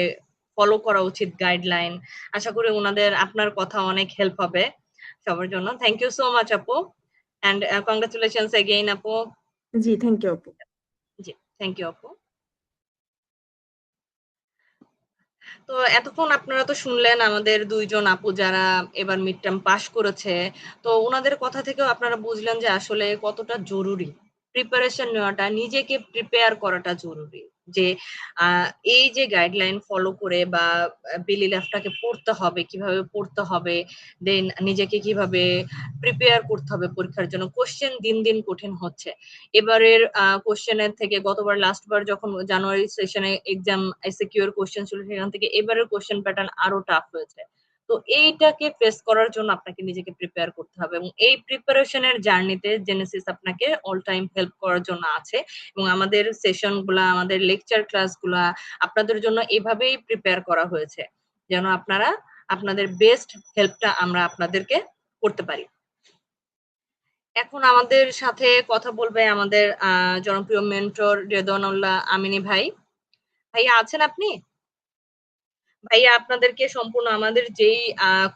ফলো করা উচিত গাইডলাইন। আশা করি ওনাদের আপনার কথা অনেক হেল্প হবে সবার জন্য। থ্যাংক ইউ সো মাচ আপু, অ্যান্ড কংগ্রেচুলেশনস এগেইন আপু। জি, থ্যাংক ইউ আপু। জি, থ্যাংক ইউ আপু। তো এতক্ষণ আপনারা তো শুনলেন আমাদের দুইজন আপু যারা এবার মিড টার্ম পাশ করেছে। তো ওনাদের কথা থেকেও আপনারা বুঝলেন যে আসলে কতটা জরুরি প্রিপারেশন নেওয়াটা, নিজেকে প্রিপেয়ার করাটা জরুরি। যে এই যে গাইডলাইন ফলো করে বা ডেইলি লাইফটাকে পড়তে হবে, কিভাবে পড়তে হবে, দেন নিজেকে কিভাবে প্রিপেয়ার করতে হবে পরীক্ষার জন্য। কোশ্চেন দিন দিন কঠিন হচ্ছে। এবারের কোশ্চেনের থেকে গতবার লাস্টবার যখন জানুয়ারি সেশনে এক্সাম এসএকিউ এর কোশ্চেন ছিল, সেখান থেকে এবারের কোশ্চেন প্যাটার্ন আরো টাফ হয়েছে। তো এইটাকে ফেস করার জন্য আপনাকে নিজেকে প্রিপেয়ার করতে হবে, এবং এই প্রিপারেশনের জার্নিতে জেনেসিস আপনাকে অল টাইম হেল্প করার জন্য আছে। এবং আমাদের সেশন গুলা, আমাদের লেকচার ক্লাস গুলা আপনাদের জন্য এভাবেই প্রিপেয়ার করা হয়েছে যেন আপনারা আপনাদের বেস্ট হেল্পটা আমরা আপনাদেরকে করতে পারি। এখন আমাদের সাথে কথা বলবে আমাদের জনপ্রিয় মেন্টর রেদওয়ানুল্লাহ আমিনী ভাই। ভাইয়া আছেন আপনি? ভাইয়া আপনাদেরকে সম্পূর্ণ আমাদের যেই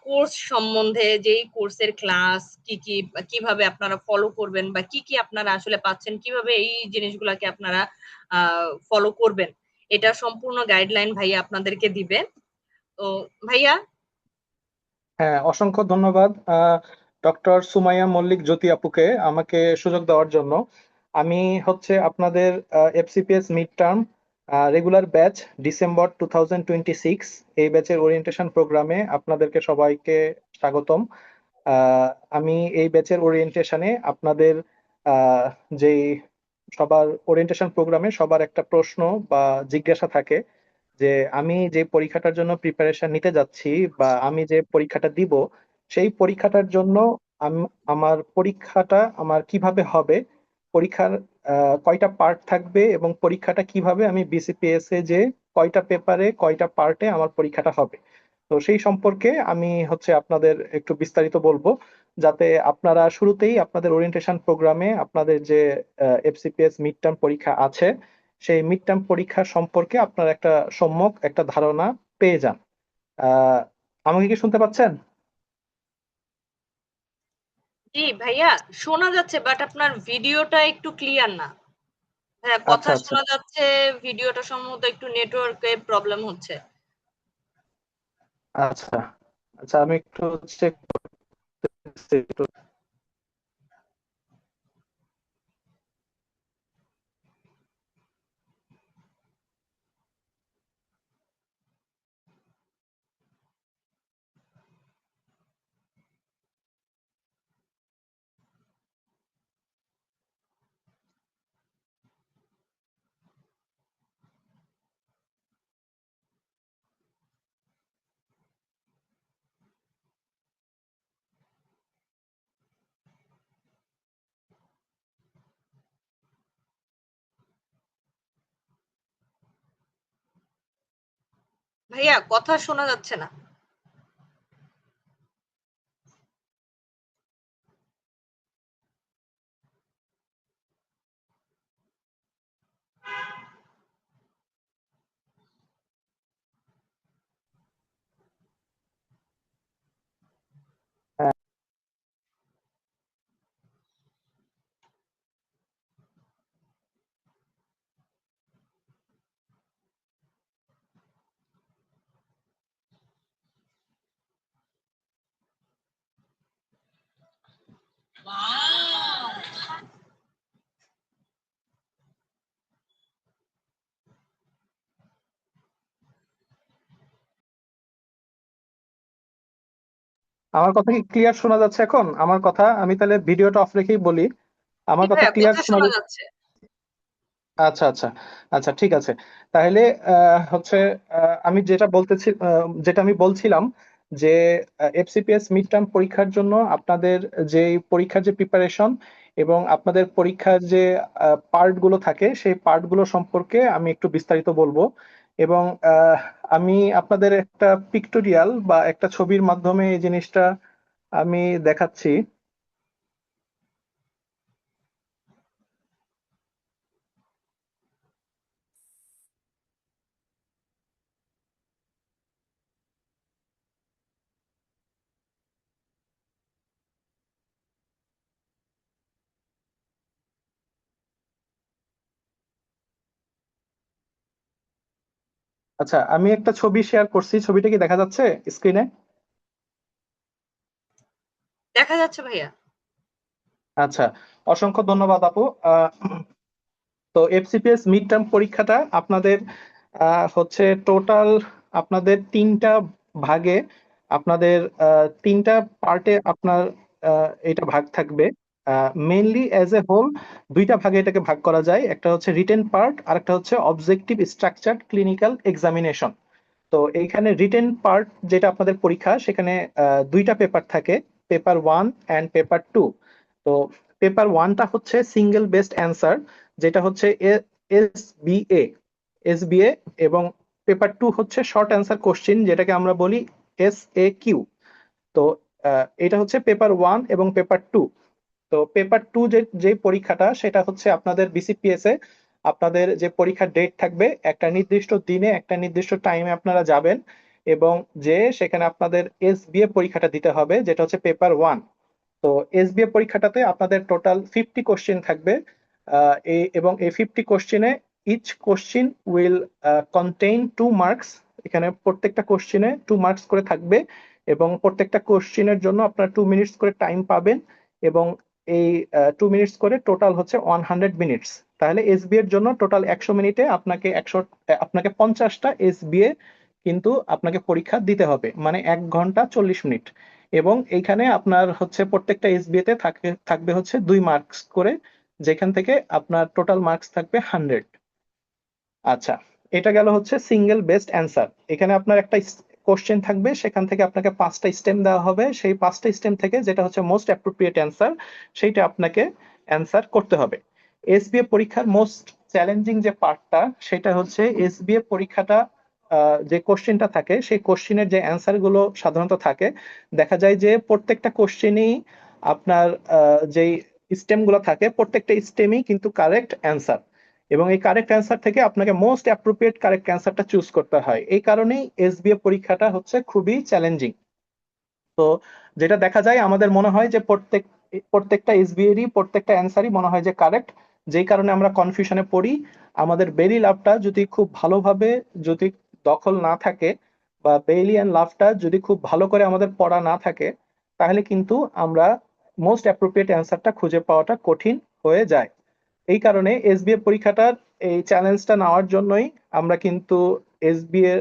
কোর্স সম্বন্ধে, যেই কোর্সের ক্লাস কি কি কিভাবে আপনারা ফলো করবেন বা কি কি আপনারা আসলে পাচ্ছেন, কিভাবে এই জিনিসগুলাকে আপনারা ফলো করবেন, এটা সম্পূর্ণ গাইডলাইন ভাইয়া আপনাদেরকে দিবে। তো ভাইয়া। হ্যাঁ, অসংখ্য ধন্যবাদ ডক্টর সুমাইয়া মল্লিক জ্যোতি আপুকে আমাকে সুযোগ দেওয়ার জন্য। আমি হচ্ছে আপনাদের FCPS mid term regular batch December 2026 এই ব্যাচের ওরিয়েন্টেশন প্রোগ্রামে আপনাদেরকে সবাইকে স্বাগতম। আহ, আমি এই ব্যাচের ওরিয়েন্টেশনে আপনাদের আহ, যেই সবার ওরিয়েন্টেশন প্রোগ্রামে সবার একটা প্রশ্ন বা জিজ্ঞাসা থাকে যে আমি যে পরীক্ষাটার জন্য প্রিপারেশন নিতে যাচ্ছি বা আমি যে পরীক্ষাটা দিব সেই পরীক্ষাটার জন্য আমার পরীক্ষাটা আমার কিভাবে হবে, পরীক্ষার কয়টা পার্ট থাকবে এবং পরীক্ষাটা কিভাবে আমি বিসিপিএস এ যে কয়টা পেপারে কয়টা পার্টে আমার পরীক্ষাটা হবে। তো সেই সম্পর্কে আমি হচ্ছে আপনাদের একটু বিস্তারিত বলবো, যাতে আপনারা শুরুতেই আপনাদের ওরিয়েন্টেশন প্রোগ্রামে আপনাদের যে এফসিপিএস মিড টার্ম পরীক্ষা আছে সেই মিড টার্ম পরীক্ষা সম্পর্কে আপনার একটা সম্যক একটা ধারণা পেয়ে যান। আহ আমাকে কি শুনতে পাচ্ছেন? জি ভাইয়া, শোনা যাচ্ছে, বাট আপনার ভিডিওটা একটু ক্লিয়ার না। হ্যাঁ, কথা আচ্ছা আচ্ছা শোনা যাচ্ছে, ভিডিওটা সম্ভবত একটু নেটওয়ার্কের প্রবলেম হচ্ছে। আচ্ছা আচ্ছা, আমি একটু চেক করতেছি একটু। ভাইয়া কথা শোনা যাচ্ছে না। আমার কথা কি ক্লিয়ার শোনা যাচ্ছে এখন? আমার কথা আমি তাহলে ভিডিওটা অফ রেখেই বলি। আমার জি কথা ভাইয়া, ক্লিয়ার কথা শোনা শোনা যাচ্ছে? যাচ্ছে। আচ্ছা আচ্ছা আচ্ছা, ঠিক আছে। তাহলে হচ্ছে আমি যেটা আমি বলছিলাম যে এফসিপিএস মিড টার্ম পরীক্ষার জন্য আপনাদের যে পরীক্ষার যে প্রিপারেশন এবং আপনাদের পরীক্ষার যে পার্ট গুলো থাকে সেই পার্ট গুলো সম্পর্কে আমি একটু বিস্তারিত বলবো। এবং আমি আপনাদের একটা পিক্টোরিয়াল বা একটা ছবির মাধ্যমে এই জিনিসটা আমি দেখাচ্ছি। আচ্ছা, আমি একটা ছবি শেয়ার করছি, ছবিটা কি দেখা যাচ্ছে স্ক্রিনে? দেখা যাচ্ছে ভাইয়া। আচ্ছা, অসংখ্য ধন্যবাদ আপু। তো এফসিপিএস মিড টার্ম পরীক্ষাটা আপনাদের হচ্ছে টোটাল আপনাদের তিনটা ভাগে, আপনাদের তিনটা পার্টে আপনার এটা ভাগ থাকবে। মেইনলি অ্যাজ এ হোল দুইটা ভাগে এটাকে ভাগ করা যায়, একটা হচ্ছে রিটেন পার্ট আর একটা হচ্ছে অবজেক্টিভ স্ট্রাকচার্ড ক্লিনিক্যাল এক্সামিনেশন। তো এইখানে রিটেন পার্ট যেটা আপনাদের পরীক্ষা, সেখানে দুইটা পেপার থাকে, পেপার 1 অ্যান্ড পেপার 2। তো পেপার 1টা হচ্ছে সিঙ্গেল বেস্ট অ্যান্সার, যেটা হচ্ছে এসবিএ এসবিএ, এবং পেপার 2 হচ্ছে শর্ট অ্যান্সার কোশ্চিন, যেটাকে আমরা বলি এসএকিউ। তো এটা হচ্ছে পেপার 1 এবং পেপার 2। তো পেপার 2 যে পরীক্ষাটা, সেটা হচ্ছে আপনাদের বিসিপিএস এ আপনাদের যে পরীক্ষার ডেট থাকবে, একটা নির্দিষ্ট দিনে একটা নির্দিষ্ট টাইমে আপনারা যাবেন এবং যে সেখানে আপনাদের এসবিএ পরীক্ষাটা দিতে হবে, যেটা হচ্ছে পেপার 1। তো এসবিএ পরীক্ষাটাতে আপনাদের টোটাল 50 কোশ্চেন থাকবে। এবং এই 50 কোশ্চেনে each question will contain 2 marks. এখানে প্রত্যেকটা কোশ্চেনে 2 মার্কস করে থাকবে এবং প্রত্যেকটা কোশ্চেনের জন্য আপনারা 2 মিনিটস করে টাইম পাবেন। এবং এই 2 মিনিটস করে টোটাল হচ্ছে 100 মিনিটস। তাহলে এসবিএ এর জন্য টোটাল 100 মিনিটে আপনাকে 50টা এসবিএ কিন্তু আপনাকে পরীক্ষা দিতে হবে, মানে 1 ঘন্টা 40 মিনিট। এবং এইখানে আপনার হচ্ছে প্রত্যেকটা এসবিএ তে থাকবে হচ্ছে 2 মার্কস করে, যেখান থেকে আপনার টোটাল মার্কস থাকবে 100। আচ্ছা, এটা গেল হচ্ছে সিঙ্গেল বেস্ট অ্যান্সার। এখানে আপনার একটা কোশ্চেন থাকবে, সেখান থেকে আপনাকে 5টা স্টেম দেওয়া হবে, সেই 5টা স্টেম থেকে যেটা হচ্ছে মোস্ট অ্যাপ্রোপ্রিয়েট অ্যান্সার সেইটা আপনাকে অ্যান্সার করতে হবে। এসবিএ পরীক্ষার মোস্ট চ্যালেঞ্জিং যে পার্টটা, সেটা হচ্ছে এসবিএ পরীক্ষাটা যে কোশ্চেনটা থাকে, সেই কোশ্চেনের যে অ্যান্সার গুলো সাধারণত থাকে, দেখা যায় যে প্রত্যেকটা কোশ্চেনই আপনার যেই স্টেম গুলো থাকে, প্রত্যেকটা স্টেমই কিন্তু কারেক্ট অ্যান্সার, এবং এই কারেক্ট অ্যান্সার থেকে আপনাকে মোস্ট অ্যাপ্রোপ্রিয়েট কারেক্ট অ্যান্সারটা চুজ করতে হয়। এই কারণেই এসবিএ পরীক্ষাটা হচ্ছে খুবই চ্যালেঞ্জিং। তো যেটা দেখা যায়, আমাদের মনে হয় যে প্রত্যেকটা এসবিএরই প্রত্যেকটা অ্যান্সারই মনে হয় যে কারেক্ট, যেই কারণে আমরা কনফিউশনে পড়ি। আমাদের বেরি লাভটা যদি খুব ভালোভাবে যদি দখল না থাকে, বা বেইলি অ্যান্ড লাভটা যদি খুব ভালো করে আমাদের পড়া না থাকে, তাহলে কিন্তু আমরা মোস্ট অ্যাপ্রোপ্রিয়েট অ্যান্সারটা খুঁজে পাওয়াটা কঠিন হয়ে যায়। এই কারণে এসবিএ পরীক্ষাটার এই চ্যালেঞ্জটা নেওয়ার জন্যই আমরা কিন্তু এসবিএ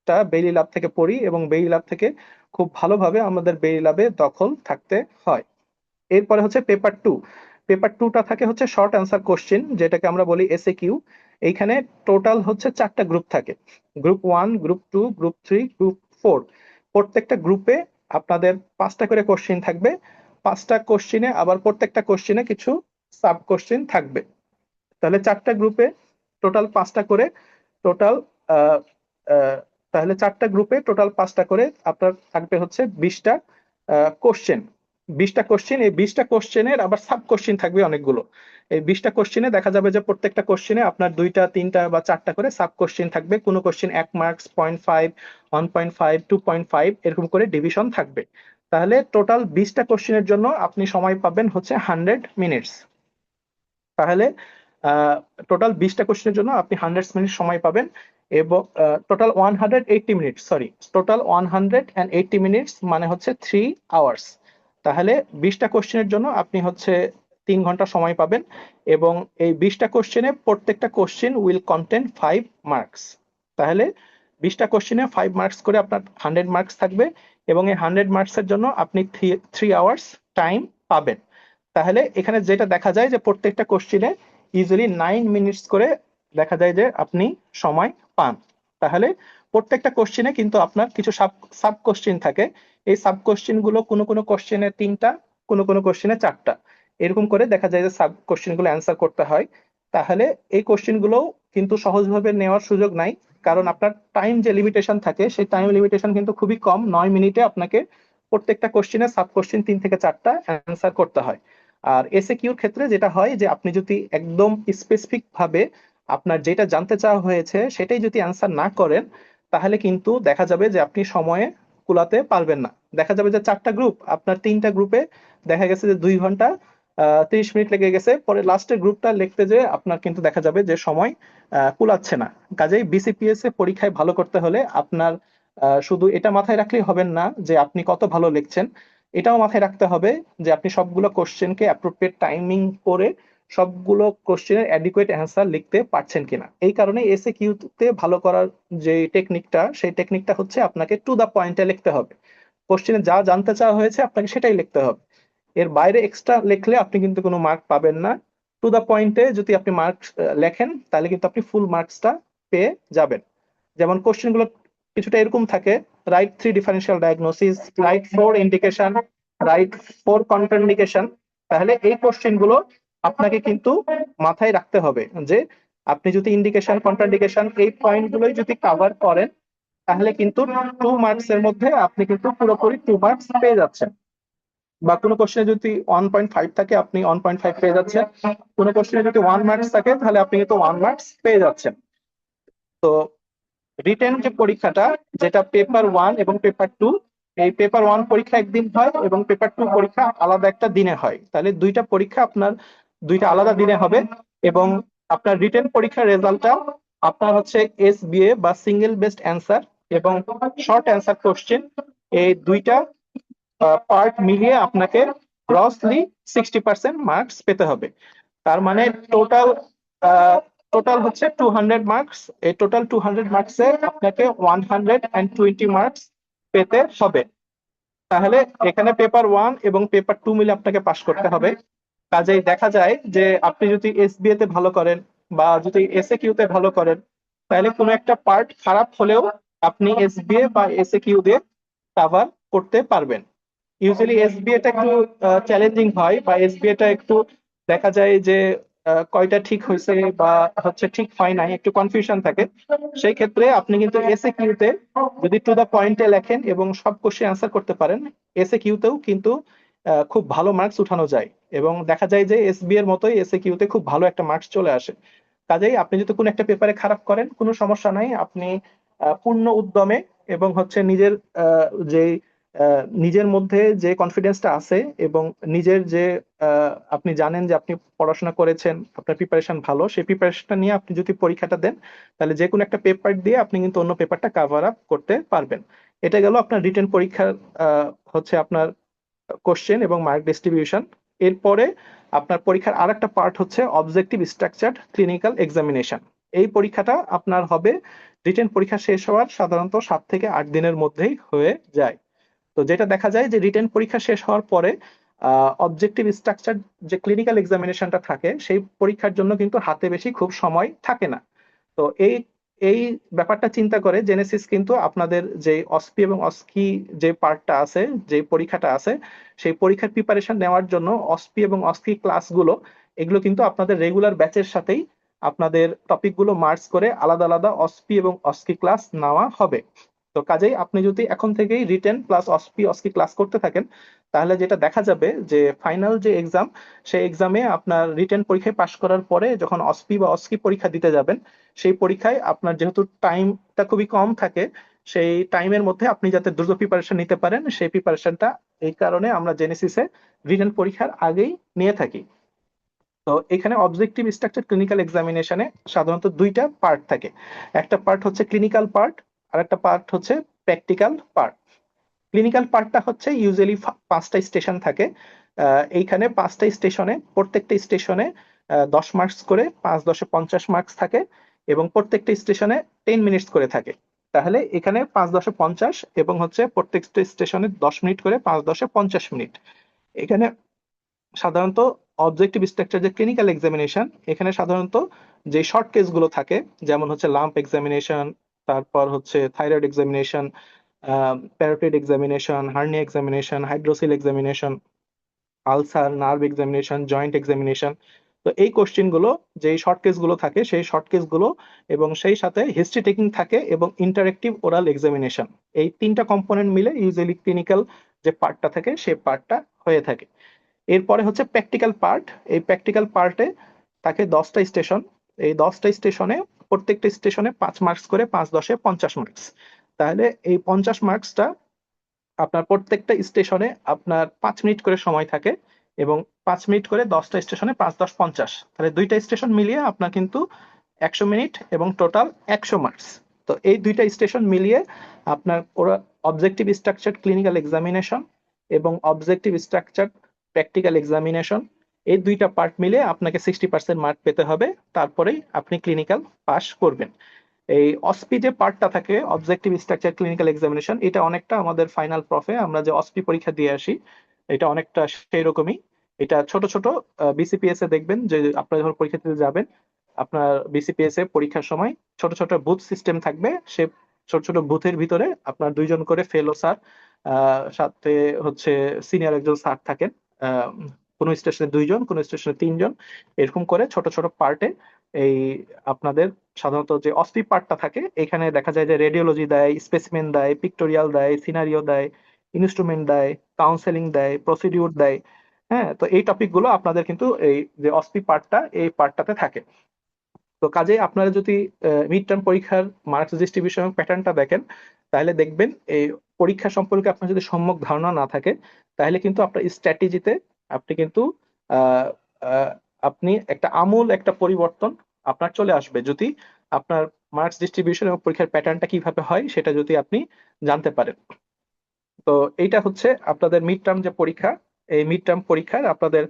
টা বেইলি ল্যাব থেকে পড়ি, এবং বেইলি ল্যাব থেকে খুব ভালোভাবে আমাদের বেইলি ল্যাবে দখল থাকতে হয়। এরপরে হচ্ছে পেপার 2। পেপার 2টা থাকে হচ্ছে শর্ট অ্যান্সার কোশ্চেন, যেটাকে আমরা বলি এসএকিউ। এইখানে টোটাল হচ্ছে 4টা গ্রুপ থাকে, গ্রুপ 1, গ্রুপ 2, গ্রুপ 3, গ্রুপ 4। প্রত্যেকটা গ্রুপে আপনাদের 5টা করে কোশ্চেন থাকবে। 5টা কোশ্চেনে আবার প্রত্যেকটা কোশ্চেনে কিছু সাব কোশ্চেন থাকবে। তাহলে 4টা গ্রুপে টোটাল 5টা করে, টোটাল তাহলে 4টা গ্রুপে টোটাল 5টা করে আপনার থাকবে হচ্ছে 20টা কোশ্চেন। 20টা কোশ্চেন, এই 20টা কোশ্চেনের আবার সাব কোশ্চেন থাকবে অনেকগুলো। এই 20টা কোশ্চেনে দেখা যাবে যে প্রত্যেকটা কোশ্চেনে আপনার 2টা 3টা বা 4টা করে সাব কোশ্চেন থাকবে। কোনো কোশ্চেন 1 মার্কস, 0.5, 1.5, 2.5 এরকম করে ডিভিশন থাকবে। তাহলে টোটাল 20টা কোশ্চেনের জন্য আপনি সময় পাবেন হচ্ছে 100 মিনিটস। তাহলে টোটাল 20টা কোশ্চেনের জন্য আপনি 100 মিনিট সময় পাবেন, এবং total 180 minute, sorry, total 180 minutes মানে হচ্ছে 3 আওয়ার্স। তাহলে 20টা কোশ্চেনের জন্য আপনি হচ্ছে 3 ঘন্টা সময় পাবেন, এবং এই 20টা কোশ্চেনে প্রত্যেকটা কোশ্চেন উইল কন্টেন 5 মার্কস। তাহলে 20টা কোশ্চেনে 5 মার্কস করে আপনার 100 মার্কস থাকবে, এবং এই 100 মার্কসের জন্য আপনি 3 আওয়ার্স টাইম পাবেন। তাহলে এখানে যেটা দেখা যায় যে প্রত্যেকটা কোশ্চেনে ইজিলি 9 মিনিটস করে দেখা যায় যে আপনি সময় পান। তাহলে প্রত্যেকটা কোশ্চেনে কিন্তু আপনার কিছু সাব কোশ্চেন থাকে। এই সাব কোশ্চেন গুলো কোনো কোনো কোশ্চেনে 3টা, কোনো কোনো কোশ্চেনে 4টা, এরকম করে দেখা যায় যে সাব কোশ্চেন গুলো অ্যান্সার করতে হয়। তাহলে এই কোশ্চেন গুলো কিন্তু সহজভাবে নেওয়ার সুযোগ নাই, কারণ আপনার টাইম যে লিমিটেশন থাকে সেই টাইম লিমিটেশন কিন্তু খুবই কম। 9 মিনিটে আপনাকে প্রত্যেকটা কোশ্চেনে সাব কোশ্চেন 3 থেকে 4টা অ্যান্সার করতে হয়। আর এসএকিউর ক্ষেত্রে যেটা হয় যে আপনি যদি একদম স্পেসিফিক ভাবে আপনার যেটা জানতে চাওয়া হয়েছে সেটাই যদি অ্যান্সার না করেন, তাহলে কিন্তু দেখা যাবে যে আপনি সময়ে কুলাতে পারবেন না। দেখা যাবে যে 4টা গ্রুপ, আপনার 3টা গ্রুপে দেখা গেছে যে 2 ঘন্টা 30 মিনিট লেগে গেছে, পরে লাস্টের গ্রুপটা লিখতে যে আপনার কিন্তু দেখা যাবে যে সময় কুলাচ্ছে না। কাজেই বিসিপিএস এ পরীক্ষায় ভালো করতে হলে আপনার শুধু এটা মাথায় রাখলেই হবে না যে আপনি কত ভালো লিখছেন, এটাও মাথায় রাখতে হবে যে আপনি সবগুলো কোশ্চেনকে অ্যাপ্রোপ্রিয়েট টাইমিং করে সবগুলো কোশ্চেনের অ্যাডিকুয়েট অ্যান্সার লিখতে পারছেন কিনা। এই কারণে এসএকিউ তে ভালো করার যে টেকনিকটা, সেই টেকনিকটা হচ্ছে আপনাকে টু দা পয়েন্টে লিখতে হবে। কোশ্চেনে যা জানতে চাওয়া হয়েছে আপনাকে সেটাই লিখতে হবে। এর বাইরে এক্সট্রা লিখলে আপনি কিন্তু কোনো মার্ক পাবেন না। টু দা পয়েন্টে যদি আপনি মার্কস লেখেন তাহলে কিন্তু আপনি ফুল মার্কসটা পেয়ে যাবেন। যেমন কোশ্চেন গুলো কিছুটা এরকম থাকে: right 3 differential diagnosis, right 4 indication, right 4 contraindication. তাহলে এই কোশ্চেন গুলো আপনাকে কিন্তু মাথায় রাখতে হবে যে আপনি যদি ইন্ডিকেশন, কন্ট্রাইন্ডিকেশন এই পয়েন্ট গুলোই যদি কভার করেন, তাহলে কিন্তু 2 মার্কস এর মধ্যে আপনি কিন্তু পুরোপুরি 2 মার্কস পেয়ে যাচ্ছেন। বা কোনো কোশ্চেনে যদি 1.5 থাকে আপনি 1.5 পেয়ে যাচ্ছেন, কোনো কোশ্চেনে যদি 1 মার্কস থাকে তাহলে আপনি কিন্তু 1 মার্কস পেয়ে যাচ্ছেন। তো রিটেন যে পরীক্ষাটা, যেটা পেপার 1 এবং পেপার 2, এই পেপার 1 পরীক্ষা একদিন হয় এবং পেপার 2 পরীক্ষা আলাদা একটা দিনে হয়। তাহলে দুইটা পরীক্ষা আপনার দুইটা আলাদা দিনে হবে, এবং আপনার রিটেন পরীক্ষার রেজাল্টটা আপনার হচ্ছে এসবিএ বা সিঙ্গেল বেস্ট অ্যান্সার এবং শর্ট অ্যান্সার কোশ্চেন, এই দুইটা পার্ট মিলিয়ে আপনাকে গ্রসলি 60% মার্কস পেতে হবে। তার মানে টোটাল টোটাল হচ্ছে 200 মার্কস। এই টোটাল 200 মার্কসে আপনাকে 120 মার্কস পেতে হবে। তাহলে এখানে পেপার 1 এবং পেপার 2 মিলে আপনাকে পাশ করতে হবে। কাজেই দেখা যায় যে আপনি যদি এসবিএ তে ভালো করেন বা যদি এসএকিউ তে ভালো করেন, তাহলে কোনো একটা পার্ট খারাপ হলেও আপনি এসবিএ বা এসএকিউ দিয়ে কভার করতে পারবেন। ইউজুয়ালি এসবিএ টা একটু চ্যালেঞ্জিং হয়, বা এসবিএ টা একটু দেখা যায় যে কয়টা ঠিক হয়েছে বা হচ্ছে ঠিক হয় নাই, একটু কনফিউশন থাকে। সেই ক্ষেত্রে আপনি কিন্তু এসএকিউ তে যদি টু দা পয়েন্টে লেখেন এবং সব কোশ্চেন অ্যান্সার করতে পারেন, এসএকিউ তেও কিন্তু খুব ভালো মার্কস উঠানো যায়, এবং দেখা যায় যে এসবি এর মতোই এসএকিউ তে খুব ভালো একটা মার্কস চলে আসে। কাজেই আপনি যদি কোনো একটা পেপারে খারাপ করেন কোনো সমস্যা নাই, আপনি পূর্ণ উদ্যমে এবং হচ্ছে নিজের যে নিজের মধ্যে যে কনফিডেন্সটা আছে এবং নিজের যে আপনি জানেন যে আপনি পড়াশোনা করেছেন, আপনার প্রিপারেশন ভালো, সেই প্রিপারেশনটা নিয়ে আপনি যদি পরীক্ষাটা দেন, তাহলে যে কোনো একটা পেপার দিয়ে আপনি কিন্তু অন্য পেপারটা কাভার আপ করতে পারবেন। এটা গেল আপনার রিটেন পরীক্ষার হচ্ছে আপনার কোশ্চেন এবং মার্ক ডিস্ট্রিবিউশন। এরপরে আপনার পরীক্ষার আরেকটা পার্ট হচ্ছে অবজেক্টিভ স্ট্রাকচার্ড ক্লিনিক্যাল এক্সামিনেশন। এই পরীক্ষাটা আপনার হবে রিটেন পরীক্ষা শেষ হওয়ার সাধারণত 7 থেকে 8 দিনের মধ্যেই হয়ে যায়। তো যেটা দেখা যায় যে রিটেন পরীক্ষা শেষ হওয়ার পরে অবজেক্টিভ স্ট্রাকচার যে ক্লিনিক্যাল এক্সামিনেশনটা থাকে সেই পরীক্ষার জন্য কিন্তু হাতে বেশি খুব সময় থাকে না। তো এই এই ব্যাপারটা চিন্তা করে জেনেসিস কিন্তু আপনাদের যে অসপি এবং অস্কি যে পার্টটা আছে, যে পরীক্ষাটা আছে, সেই পরীক্ষার প্রিপারেশন নেওয়ার জন্য অসপি এবং অস্কি ক্লাসগুলো এগুলো কিন্তু আপনাদের রেগুলার ব্যাচের সাথেই আপনাদের টপিকগুলো মার্জ করে আলাদা আলাদা অসপি এবং অস্কি ক্লাস নেওয়া হবে। তো কাজেই আপনি যদি এখন থেকেই রিটেন প্লাস অসপি অস্কি ক্লাস করতে থাকেন, তাহলে যেটা দেখা যাবে যে ফাইনাল যে এক্সাম, সেই এক্সামে আপনার রিটেন পরীক্ষায় পাশ করার পরে যখন অসপি বা অস্কি পরীক্ষা দিতে যাবেন, সেই পরীক্ষায় আপনার যেহেতু টাইমটা খুবই কম থাকে, সেই টাইমের মধ্যে আপনি যাতে দ্রুত প্রিপারেশন নিতে পারেন, সেই প্রিপারেশনটা এই কারণে আমরা জেনেসিসে রিটেন পরীক্ষার আগেই নিয়ে থাকি। তো এখানে অবজেক্টিভ স্ট্রাকচার ক্লিনিক্যাল এক্সামিনেশনে সাধারণত দুইটা পার্ট থাকে। একটা পার্ট হচ্ছে ক্লিনিক্যাল পার্ট আর একটা পার্ট হচ্ছে প্র্যাকটিক্যাল পার্ট। ক্লিনিক্যাল পার্টটা হচ্ছে ইউজুয়ালি 5টা স্টেশন থাকে। এইখানে 5টা স্টেশনে, প্রত্যেকটা স্টেশনে 10 মার্কস করে, 5 10 50 মার্কস থাকে এবং প্রত্যেকটা স্টেশনে 10 মিনিটস করে থাকে। তাহলে এখানে 5 10 50 এবং হচ্ছে প্রত্যেকটা স্টেশনে 10 মিনিট করে, 5 10 50 মিনিট। এখানে সাধারণত অবজেক্টিভ স্ট্রাকচার যে ক্লিনিক্যাল এক্সামিনেশন, এখানে সাধারণত যে শর্ট কেসগুলো থাকে, যেমন হচ্ছে লাম্প এক্সামিনেশন, তারপর হচ্ছে thyroid examination, parotid examination, hernia examination, hydrocele examination, ulcer, nerve examination, joint examination. তো এই কোশ্চেন গুলো, যে শর্ট কেস গুলো থাকে, সেই শর্ট কেস গুলো এবং সেই সাথে হিস্ট্রি টেকিং থাকে এবং ইন্টারেক্টিভ ওরাল এক্সামিনেশন, এই 3টা কম্পোনেন্ট মিলে ইউজুয়ালি ক্লিনিক্যাল যে পার্টটা থাকে সেই পার্টটা হয়ে থাকে। এরপরে হচ্ছে প্র্যাকটিক্যাল পার্ট। এই প্র্যাকটিক্যাল পার্টে থাকে 10টা স্টেশন। এই 10টা স্টেশনে, প্রত্যেকটা স্টেশনে 5 মার্কস করে, 5 10 50 মার্কস। তাহলে এই 50 মার্কসটা আপনার প্রত্যেকটা স্টেশনে আপনার 5 মিনিট করে সময় থাকে এবং 5 মিনিট করে 10টা স্টেশনে 5 10 50। তাহলে দুইটা স্টেশন মিলিয়ে আপনার কিন্তু 100 মিনিট এবং টোটাল 100 মার্কস। তো এই দুইটা স্টেশন মিলিয়ে আপনার ওরা অবজেক্টিভ স্ট্রাকচার ক্লিনিক্যাল এক্সামিনেশন এবং অবজেক্টিভ স্ট্রাকচার প্র্যাকটিক্যাল এক্সামিনেশন, এই দুইটা পার্ট মিলে আপনাকে 60% মার্ক পেতে হবে, তারপরেই আপনি ক্লিনিক্যাল পাস করবেন। এই অসপি যে পার্টটা থাকে, অবজেক্টিভ স্ট্রাকচার ক্লিনিক্যাল এক্সামিনেশন, এটা অনেকটা আমাদের ফাইনাল প্রফে আমরা যে অসপি পরীক্ষা দিয়ে আসি, এটা অনেকটা সেই রকমই। এটা ছোট ছোট বিসিপিএস এ দেখবেন যে আপনারা যখন পরীক্ষা দিতে যাবেন, আপনার বিসিপিএস এ পরীক্ষার সময় ছোট ছোট বুথ সিস্টেম থাকবে। সে ছোট ছোট বুথের ভিতরে আপনার 2জন করে ফেলো স্যার, সাথে হচ্ছে সিনিয়র একজন স্যার থাকেন। আহ, কোনো স্টেশনে 2জন, কোনো স্টেশনে 3জন, এরকম করে ছোট ছোট পার্টে এই আপনাদের সাধারণত যে অসপি পার্টটা থাকে, এখানে দেখা যায় যে রেডিওলজি দেয়, স্পেসিমেন দেয়, পিক্টোরিয়াল দেয়, সিনারিও দেয়, ইনস্ট্রুমেন্ট দেয়, কাউন্সেলিং দেয়, প্রসিডিউর দেয়। হ্যাঁ, তো এই টপিক গুলো আপনাদের কিন্তু এই যে অসপি পার্টটা, এই পার্টটাতে থাকে। তো কাজে আপনারা যদি মিড টার্ম পরীক্ষার মার্কস ডিস্ট্রিবিউশন প্যাটার্নটা দেখেন, তাহলে দেখবেন এই পরীক্ষা সম্পর্কে আপনার যদি সম্যক ধারণা না থাকে, তাহলে কিন্তু আপনার স্ট্র্যাটেজিতে আপনি কিন্তু আহ, আহ, আপনি একটা আমূল একটা পরিবর্তন আপনার চলে আসবে যদি আপনার মার্কস ডিস্ট্রিবিউশন এবং পরীক্ষার প্যাটার্নটা কিভাবে হয় সেটা যদি আপনি জানতে পারেন। তো এইটা হচ্ছে আপনাদের মিড টার্ম যে পরীক্ষা, এই মিড টার্ম পরীক্ষার আপনাদের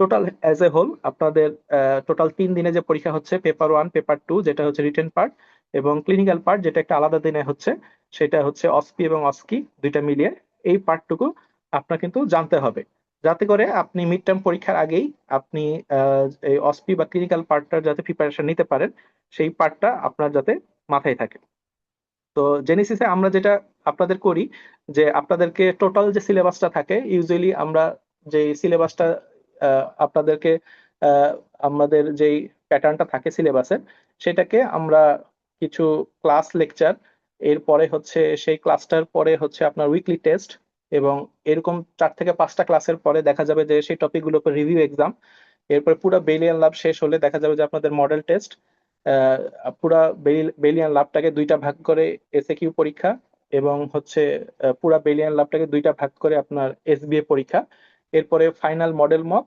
টোটাল অ্যাজ এ হোল আপনাদের টোটাল 3 দিনে যে পরীক্ষা হচ্ছে, পেপার 1 পেপার 2 যেটা হচ্ছে রিটেন পার্ট, এবং ক্লিনিক্যাল পার্ট যেটা একটা আলাদা দিনে হচ্ছে, সেটা হচ্ছে অসপি এবং অসকি দুইটা মিলিয়ে। এই পার্টটুকু আপনার কিন্তু জানতে হবে, যাতে করে আপনি মিড টার্ম পরীক্ষার আগেই আপনি এই অসপি বা ক্লিনিক্যাল পার্টটার যাতে প্রিপারেশন নিতে পারেন, সেই পার্টটা আপনার যাতে মাথায় থাকে। তো জেনেসিসে আমরা যেটা আপনাদের করি, যে আপনাদেরকে টোটাল যে সিলেবাসটা থাকে, ইউজুয়ালি আমরা যে সিলেবাসটা আপনাদেরকে আহ, আমাদের যেই প্যাটার্নটা থাকে সিলেবাসের, সেটাকে আমরা কিছু ক্লাস লেকচার, এরপরে হচ্ছে সেই ক্লাসটার পরে হচ্ছে আপনার উইকলি টেস্ট, এবং এরকম 4 থেকে 5টা ক্লাসের পরে দেখা যাবে যে সেই টপিকগুলোর উপর রিভিউ এক্সাম। এরপরে পুরো বেলিয়ান লাভ শেষ হলে দেখা যাবে যে আপনাদের মডেল টেস্ট। পুরা বেলিয়ান লাভটাকে 2টা ভাগ করে এসএকিউ পরীক্ষা, এবং হচ্ছে পুরা বেলিয়ান লাভটাকে 2টা ভাগ করে আপনার এসবিএ পরীক্ষা। এরপরে ফাইনাল মডেল মক,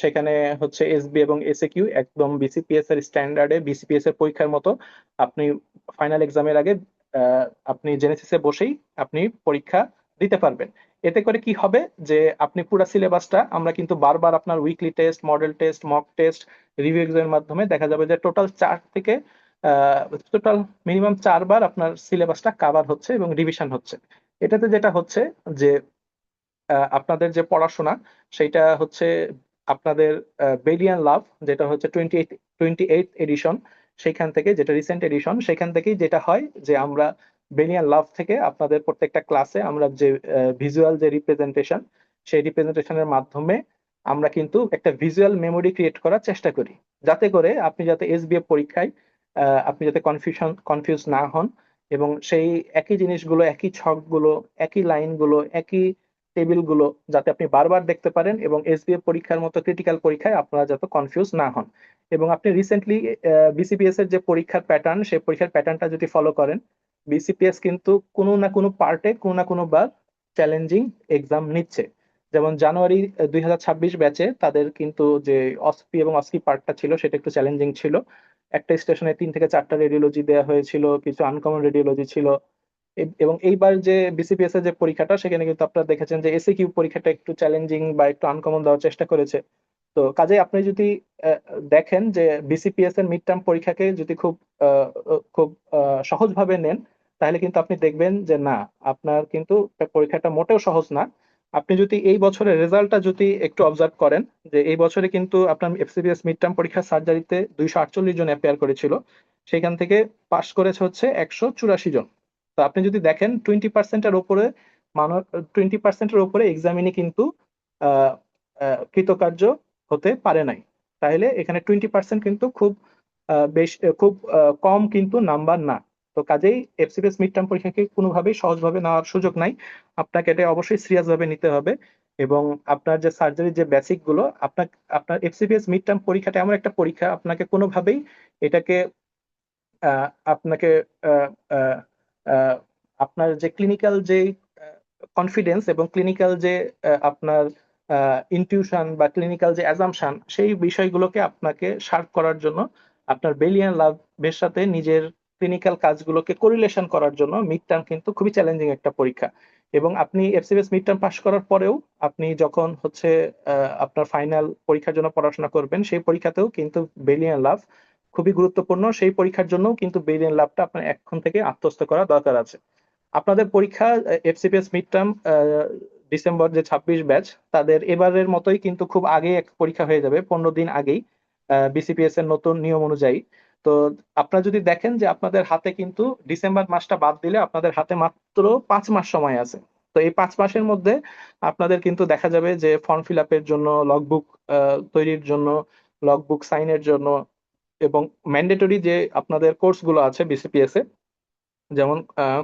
সেখানে হচ্ছে এসবি এবং এসএকিউ একদম বিসিপিএস এর স্ট্যান্ডার্ডে, বিসিপিএস এর পরীক্ষার মতো আপনি ফাইনাল এক্সামের আগে আপনি জেনেসিসে বসেই আপনি পরীক্ষা দিতে পারবেন। এতে করে কি হবে যে আপনি পুরো সিলেবাসটা, আমরা কিন্তু বারবার আপনার weekly test, model test, mock test, review এক্সামের মাধ্যমে দেখা যাবে যে টোটাল 4 থেকে টোটাল মিনিমাম 4বার আপনার সিলেবাসটা কাভার হচ্ছে এবং রিভিশন হচ্ছে। এটাতে যেটা হচ্ছে যে আপনাদের যে পড়াশোনা, সেটা হচ্ছে আপনাদের বেলিয়ান লাভ, যেটা হচ্ছে 28th এডিশন, সেখান থেকে, যেটা রিসেন্ট এডিশন, সেখান থেকেই যেটা হয় যে আমরা বেলিয়ান লাভ থেকে আপনাদের প্রত্যেকটা ক্লাসে আমরা যে ভিজুয়াল যে রিপ্রেজেন্টেশন, সেই রিপ্রেজেন্টেশনের মাধ্যমে আমরা কিন্তু একটা ভিজুয়াল মেমোরি ক্রিয়েট করার চেষ্টা করি, যাতে করে আপনি যাতে এসবিএ পরীক্ষায় আপনি যাতে কনফিউজ না হন, এবং সেই একই জিনিসগুলো, একই ছকগুলো, একই লাইনগুলো, একই টেবিলগুলো যাতে আপনি বারবার দেখতে পারেন, এবং এসবিএ পরীক্ষার মতো ক্রিটিক্যাল পরীক্ষায় আপনারা যাতে কনফিউজ না হন। এবং আপনি রিসেন্টলি বিসিপিএস এর যে পরীক্ষার প্যাটার্ন, সেই পরীক্ষার প্যাটার্নটা যদি ফলো করেন, বিসিপিএস কিন্তু কোনো না কোনো পার্টে কোনো না কোনো বার চ্যালেঞ্জিং এক্সাম নিচ্ছে। যেমন জানুয়ারি 2026 ব্যাচে তাদের কিন্তু যে অসপি এবং অসকি পার্টটা ছিল, সেটা একটু চ্যালেঞ্জিং ছিল। একটা স্টেশনে 3 থেকে 4টা রেডিওলজি দেওয়া হয়েছিল, কিছু আনকমন রেডিওলজি ছিল। এবং এইবার যে বিসিপিএস এর যে পরীক্ষাটা, সেখানে কিন্তু আপনারা দেখেছেন যে এসিকিউ পরীক্ষাটা একটু চ্যালেঞ্জিং বা একটু আনকমন দেওয়ার চেষ্টা করেছে। তো কাজে আপনি যদি দেখেন যে বিসিপিএস এর মিড টার্ম পরীক্ষাকে যদি খুব সহজভাবে নেন, তাহলে কিন্তু আপনি দেখবেন যে না, আপনার কিন্তু পরীক্ষাটা মোটেও সহজ না। আপনি যদি এই বছরের রেজাল্টটা যদি একটু অবজার্ভ করেন, যে এই বছরে কিন্তু আপনার এফসিপিএস মিড টার্ম পরীক্ষা সার্জারিতে 248 জন অ্যাপিয়ার করেছিল, সেখান থেকে পাশ করেছে হচ্ছে 184 জন। তো আপনি যদি দেখেন 20%-এর উপরে মানুষ, 20%-এর উপরে এক্সামিনে কিন্তু আহ কৃতকার্য হতে পারে নাই। তাহলে এখানে 20% কিন্তু খুব খুব কম কিন্তু নাম্বার না। তো কাজেই এফসিপিএস মিড টার্ম পরীক্ষাকে কোনোভাবেই সহজভাবে নেওয়ার সুযোগ নাই। আপনাকে এটা অবশ্যই সিরিয়াস ভাবে নিতে হবে। এবং আপনার যে সার্জারির যে বেসিক গুলো, আপনার এফসিপিএস মিড টার্ম পরীক্ষাটা এমন একটা পরীক্ষা, আপনাকে কোনোভাবেই এটাকে আপনাকে আহ, আহ, আহ, আপনার যে ক্লিনিক্যাল যে কনফিডেন্স এবং ক্লিনিক্যাল যে আপনার ইনটিউশন বা ক্লিনিক্যাল যে অ্যাজাম্পশন, সেই বিষয়গুলোকে আপনাকে শার্প করার জন্য, আপনার বেলিয়ান লাভের সাথে নিজের ক্লিনিক্যাল কাজগুলোকে কোরিলেশন করার জন্য মিড টার্ম কিন্তু খুবই চ্যালেঞ্জিং একটা পরীক্ষা। এবং আপনি এফসিপিএস মিড টার্ম পাস করার পরেও আপনি যখন হচ্ছে আপনার ফাইনাল পরীক্ষার জন্য পড়াশোনা করবেন, সেই পরীক্ষাতেও কিন্তু বেলিয়ান লাভ খুবই গুরুত্বপূর্ণ। সেই পরীক্ষার জন্য কিন্তু বেলিয়ান লাভটা আপনার এখন থেকে আত্মস্থ করা দরকার আছে। আপনাদের পরীক্ষা এফসিপিএস মিড টার্ম ডিসেম্বর যে 26 ব্যাচ, তাদের এবারের মতোই কিন্তু খুব আগে এক পরীক্ষা হয়ে যাবে, 15 দিন আগেই, বিসিপিএস এর নতুন নিয়ম অনুযায়ী। তো আপনারা যদি দেখেন যে আপনাদের হাতে কিন্তু ডিসেম্বর মাসটা বাদ দিলে আপনাদের হাতে মাত্র 5 মাস সময় আছে। তো এই 5 মাসের মধ্যে আপনাদের কিন্তু দেখা যাবে যে ফর্ম ফিল আপের জন্য, লগবুক তৈরির জন্য, লগবুক সাইনের জন্য, এবং ম্যান্ডেটরি যে আপনাদের কোর্স গুলো আছে বিসিপিএস এ, যেমন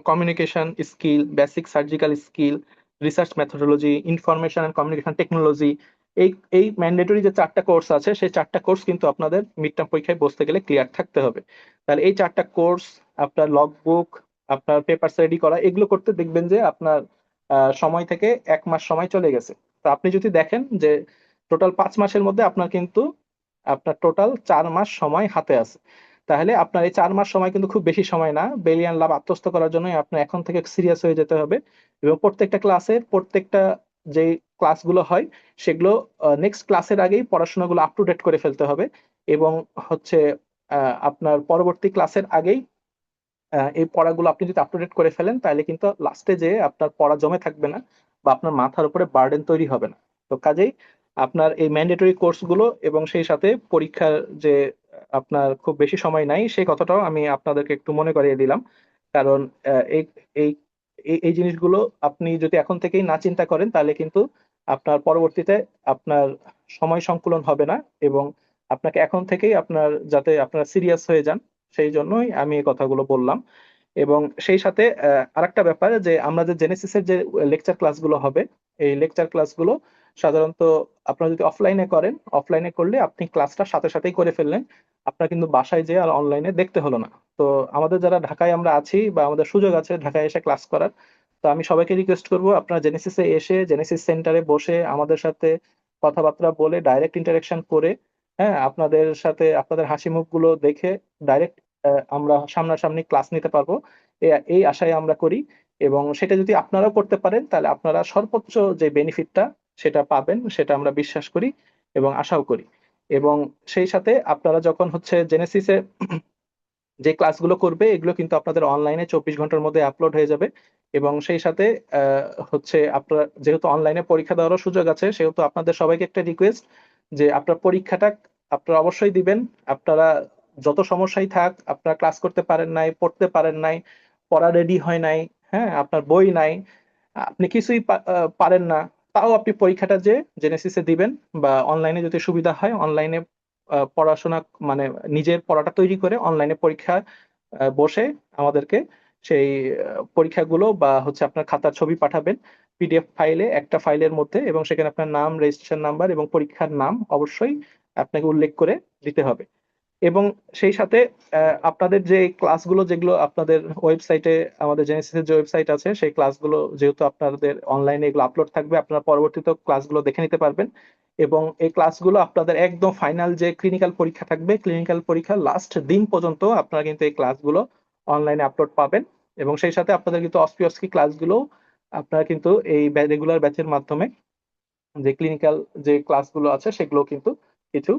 communication skill, basic surgical skill, research methodology, information and communication technology, এই এই ম্যান্ডেটরি যে 4টা কোর্স আছে, সেই 4টা কোর্স কিন্তু আপনাদের মিড টার্ম পরীক্ষায় বসতে গেলে ক্লিয়ার থাকতে হবে। তাহলে এই 4টা কোর্স, আপনার লগ বুক, আপনার পেপারস রেডি করা, এগুলো করতে দেখবেন যে আপনার সময় থেকে 1 মাস সময় চলে গেছে। তো আপনি যদি দেখেন যে টোটাল 5 মাসের মধ্যে আপনার টোটাল 4 মাস সময় হাতে আছে। তাহলে আপনার এই 4 মাস সময় কিন্তু খুব বেশি সময় না। বেলিয়ান লাভ আত্মস্থ করার জন্য আপনার এখন থেকে সিরিয়াস হয়ে যেতে হবে। এবং প্রত্যেকটা ক্লাসের প্রত্যেকটা যে ক্লাসগুলো হয়, সেগুলো নেক্সট ক্লাসের আগেই পড়াশোনাগুলো আপ টু ডেট করে ফেলতে হবে। এবং হচ্ছে আপনার পরবর্তী ক্লাসের আগেই এই পড়াগুলো আপনি যদি আপ টু ডেট করে ফেলেন, তাহলে কিন্তু লাস্টে যে আপনার পড়া জমে থাকবে না বা আপনার মাথার উপরে বার্ডেন তৈরি হবে না। তো কাজেই আপনার এই ম্যান্ডেটরি কোর্সগুলো এবং সেই সাথে পরীক্ষার যে আপনার খুব বেশি সময় নাই, সেই কথাটাও আমি আপনাদেরকে একটু মনে করিয়ে দিলাম। কারণ এই এই এই এই জিনিসগুলো আপনি যদি এখন থেকেই না চিন্তা করেন, তাহলে কিন্তু আপনার পরবর্তীতে আপনার সময় সংকুলন হবে না। এবং আপনাকে এখন থেকেই যাতে আপনারা সিরিয়াস হয়ে যান, সেই জন্যই আমি এই কথাগুলো বললাম। এবং সেই সাথে আরেকটা ব্যাপার, যে আমরা যে জেনেসিসের যে লেকচার ক্লাসগুলো হবে, এই লেকচার ক্লাসগুলো সাধারণত আপনারা যদি অফলাইনে করেন, অফলাইনে করলে আপনি ক্লাসটা সাথে সাথেই করে ফেললেন, আপনার কিন্তু বাসায় যেয়ে আর অনলাইনে দেখতে হলো না। তো আমাদের যারা ঢাকায় আমরা আছি বা আমাদের সুযোগ আছে ঢাকায় এসে ক্লাস করার, তো আমি সবাইকে রিকোয়েস্ট করবো আপনারা জেনেসিসে এসে জেনেসিস সেন্টারে বসে আমাদের সাথে কথাবার্তা বলে, ডাইরেক্ট ইন্টারাকশন করে, হ্যাঁ, আপনাদের সাথে আপনাদের হাসি মুখগুলো দেখে ডাইরেক্ট আমরা সামনাসামনি ক্লাস নিতে পারবো, এই আশায় আমরা করি। এবং সেটা যদি আপনারাও করতে পারেন, তাহলে আপনারা সর্বোচ্চ যে বেনিফিটটা সেটা পাবেন, সেটা আমরা বিশ্বাস করি এবং আশাও করি। এবং সেই সাথে আপনারা যখন হচ্ছে জেনেসিসে যে ক্লাসগুলো করবে, এগুলো কিন্তু আপনাদের অনলাইনে 24 ঘন্টার মধ্যে আপলোড হয়ে যাবে। এবং সেই সাথে হচ্ছে আপনারা যেহেতু অনলাইনে পরীক্ষা দেওয়ারও সুযোগ আছে, সেহেতু আপনাদের সবাইকে একটা রিকোয়েস্ট, যে আপনার পরীক্ষাটা আপনারা অবশ্যই দিবেন। আপনারা যত সমস্যাই থাক, আপনারা ক্লাস করতে পারেন নাই, পড়তে পারেন নাই, পড়া রেডি হয় নাই, হ্যাঁ, আপনার বই নাই, আপনি কিছুই পারেন না, তাও আপনি পরীক্ষাটা যে জেনেসিসে দিবেন, বা অনলাইনে যদি সুবিধা হয় অনলাইনে পড়াশোনা, মানে নিজের পড়াটা তৈরি করে অনলাইনে পরীক্ষা বসে আমাদেরকে সেই পরীক্ষাগুলো বা হচ্ছে আপনার খাতার ছবি পাঠাবেন পিডিএফ ফাইলে, একটা ফাইলের মধ্যে, এবং সেখানে আপনার নাম, রেজিস্ট্রেশন নাম্বার এবং পরীক্ষার নাম অবশ্যই আপনাকে উল্লেখ করে দিতে হবে। এবং সেই সাথে আপনাদের যে ক্লাসগুলো, যেগুলো আপনাদের ওয়েবসাইটে, আমাদের জেনেসিসের যে ওয়েবসাইট আছে, সেই ক্লাসগুলো যেহেতু আপনাদের অনলাইনে এগুলো আপলোড থাকবে, আপনারা পরবর্তীতে ক্লাসগুলো দেখে নিতে পারবেন। এবং এই ক্লাসগুলো আপনাদের একদম ফাইনাল যে ক্লিনিক্যাল পরীক্ষা থাকবে, ক্লিনিক্যাল পরীক্ষার লাস্ট দিন পর্যন্ত আপনারা কিন্তু এই ক্লাসগুলো অনলাইনে আপলোড পাবেন। এবং সেই সাথে আপনাদের কিন্তু অস্কি ক্লাসগুলো আপনারা কিন্তু এই রেগুলার ব্যাচের মাধ্যমে যে ক্লিনিক্যাল যে ক্লাসগুলো আছে সেগুলো কিন্তু কিছু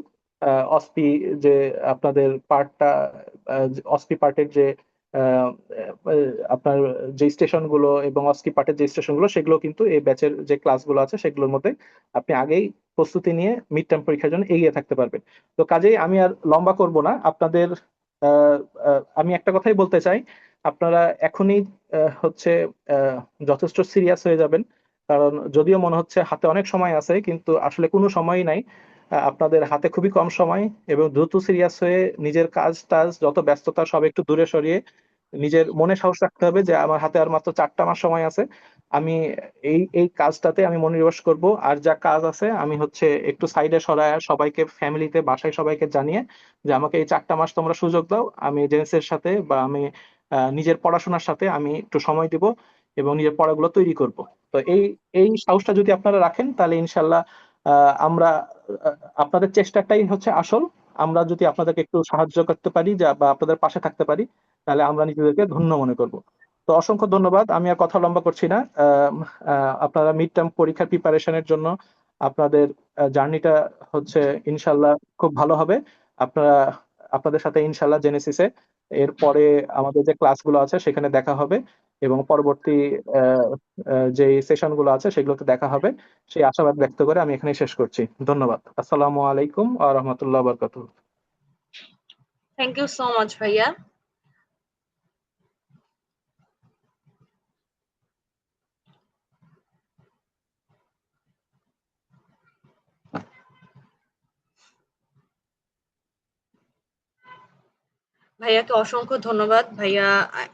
অসপি যে আপনাদের পার্টটা অসপি পার্টের যে আহ, আপনার যে স্টেশনগুলো এবং অসকি পার্টের যে স্টেশনগুলো সেগুলো কিন্তু এই ব্যাচের যে ক্লাসগুলো আছে সেগুলোর মধ্যে আপনি আগেই প্রস্তুতি নিয়ে মিড টার্ম পরীক্ষার জন্য এগিয়ে থাকতে পারবেন। তো কাজেই আমি আর লম্বা করব না আপনাদের। আমি একটা কথাই বলতে চাই, আপনারা এখনই হচ্ছে আহ, যথেষ্ট সিরিয়াস হয়ে যাবেন, কারণ যদিও মনে হচ্ছে হাতে অনেক সময় আছে কিন্তু আসলে কোনো সময়ই নাই। আপনাদের হাতে খুবই কম সময়, এবং দ্রুত সিরিয়াস হয়ে নিজের কাজ টাজ যত ব্যস্ততা সব একটু দূরে সরিয়ে নিজের মনে সাহস রাখতে হবে যে আমার হাতে আর মাত্র 4টা মাস সময় আছে। আমি এই এই কাজটাতে আমি মনোনিবেশ করব, আর যা কাজ আছে আমি হচ্ছে একটু সাইডে সরায় সবাইকে ফ্যামিলিতে বাসায় সবাইকে জানিয়ে যে আমাকে এই 4টা মাস তোমরা সুযোগ দাও, আমি জেনেসের সাথে বা আমি নিজের পড়াশোনার সাথে আমি একটু সময় দিব এবং নিজের পড়াগুলো তৈরি করব। তো এই এই সাহসটা যদি আপনারা রাখেন তাহলে ইনশাল্লাহ আমরা আপনাদের চেষ্টাটাই হচ্ছে আসল। আমরা যদি আপনাদেরকে একটু সাহায্য করতে পারি বা আপনাদের পাশে থাকতে পারি তাহলে আমরা নিজেদেরকে ধন্য মনে করব। তো অসংখ্য ধন্যবাদ, আমি আর কথা লম্বা করছি না। আপনারা মিড টার্ম পরীক্ষার প্রিপারেশনের জন্য আপনাদের জার্নিটা হচ্ছে ইনশাল্লাহ খুব ভালো হবে। আপনারা আপনাদের সাথে ইনশাল্লাহ জেনেসিসে এরপরে আমাদের যে ক্লাসগুলো আছে সেখানে দেখা হবে, এবং পরবর্তী আহ, যে সেশন গুলো আছে সেগুলোতে দেখা হবে। সেই আশাবাদ ব্যক্ত করে আমি এখানে শেষ করছি। ধন্যবাদ। আসসালামু আলাইকুম ওয়া রাহমাতুল্লাহি ওয়া বারাকাতুহু। থ্যাংক ইউ সো মাচ ভাইয়া। ভাইয়াকে অসংখ্য ধন্যবাদ। ভাইয়া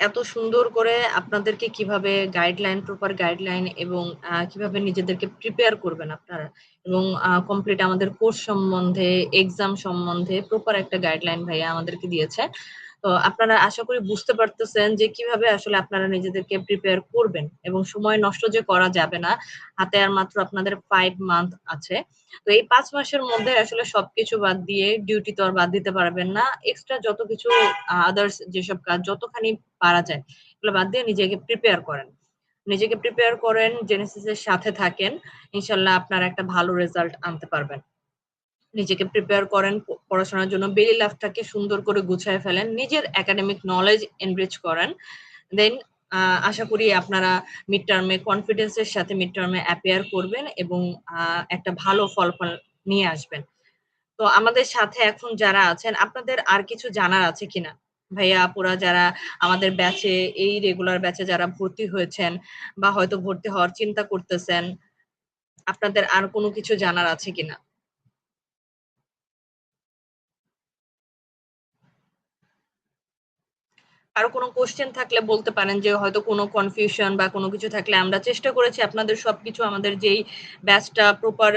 এত সুন্দর করে আপনাদেরকে কিভাবে গাইডলাইন, প্রপার গাইডলাইন এবং কিভাবে নিজেদেরকে প্রিপেয়ার করবেন আপনারা, এবং কমপ্লিট আমাদের কোর্স সম্বন্ধে, এক্সাম সম্বন্ধে প্রপার একটা গাইডলাইন ভাইয়া আমাদেরকে দিয়েছে। তো আপনারা আশা করি বুঝতে পারতেছেন যে কিভাবে আসলে আপনারা নিজেদেরকে প্রিপেয়ার করবেন, এবং সময় নষ্ট যে করা যাবে না। হাতে আর মাত্র আপনাদের 5 মান্থ আছে। তো এই 5 মাসের মধ্যে আসলে সবকিছু বাদ দিয়ে, ডিউটি তো আর বাদ দিতে পারবেন না, এক্সট্রা যত কিছু আদার্স যেসব কাজ যতখানি পারা যায় এগুলো বাদ দিয়ে নিজেকে প্রিপেয়ার করেন। নিজেকে প্রিপেয়ার করেন, জেনেসিস এর সাথে থাকেন, ইনশাল্লাহ আপনারা একটা ভালো রেজাল্ট আনতে পারবেন। নিজেকে প্রিপেয়ার করেন পড়াশোনার জন্য, বেলি লাইফটাকে সুন্দর করে গুছায় ফেলেন, নিজের একাডেমিক নলেজ এনরিচ করেন। দেন আশা করি আপনারা মিড টার্মে কনফিডেন্সের সাথে মিড টার্মে অ্যাপিয়ার করবেন এবং একটা ভালো ফলাফল নিয়ে আসবেন। তো আমাদের সাথে এখন যারা আছেন, আপনাদের আর কিছু জানার আছে কিনা? ভাইয়া আপুরা যারা আমাদের ব্যাচে, এই রেগুলার ব্যাচে যারা ভর্তি হয়েছেন বা হয়তো ভর্তি হওয়ার চিন্তা করতেছেন, আপনাদের আর কোনো কিছু জানার আছে কিনা? আরো কোনো কোশ্চেন থাকলে বলতে পারেন, যে হয়তো কোনো কনফিউশন বা কোনো কিছু থাকলে। আমরা চেষ্টা করেছি আপনাদের সবকিছু, আমাদের যেই ব্যাচটা প্রপার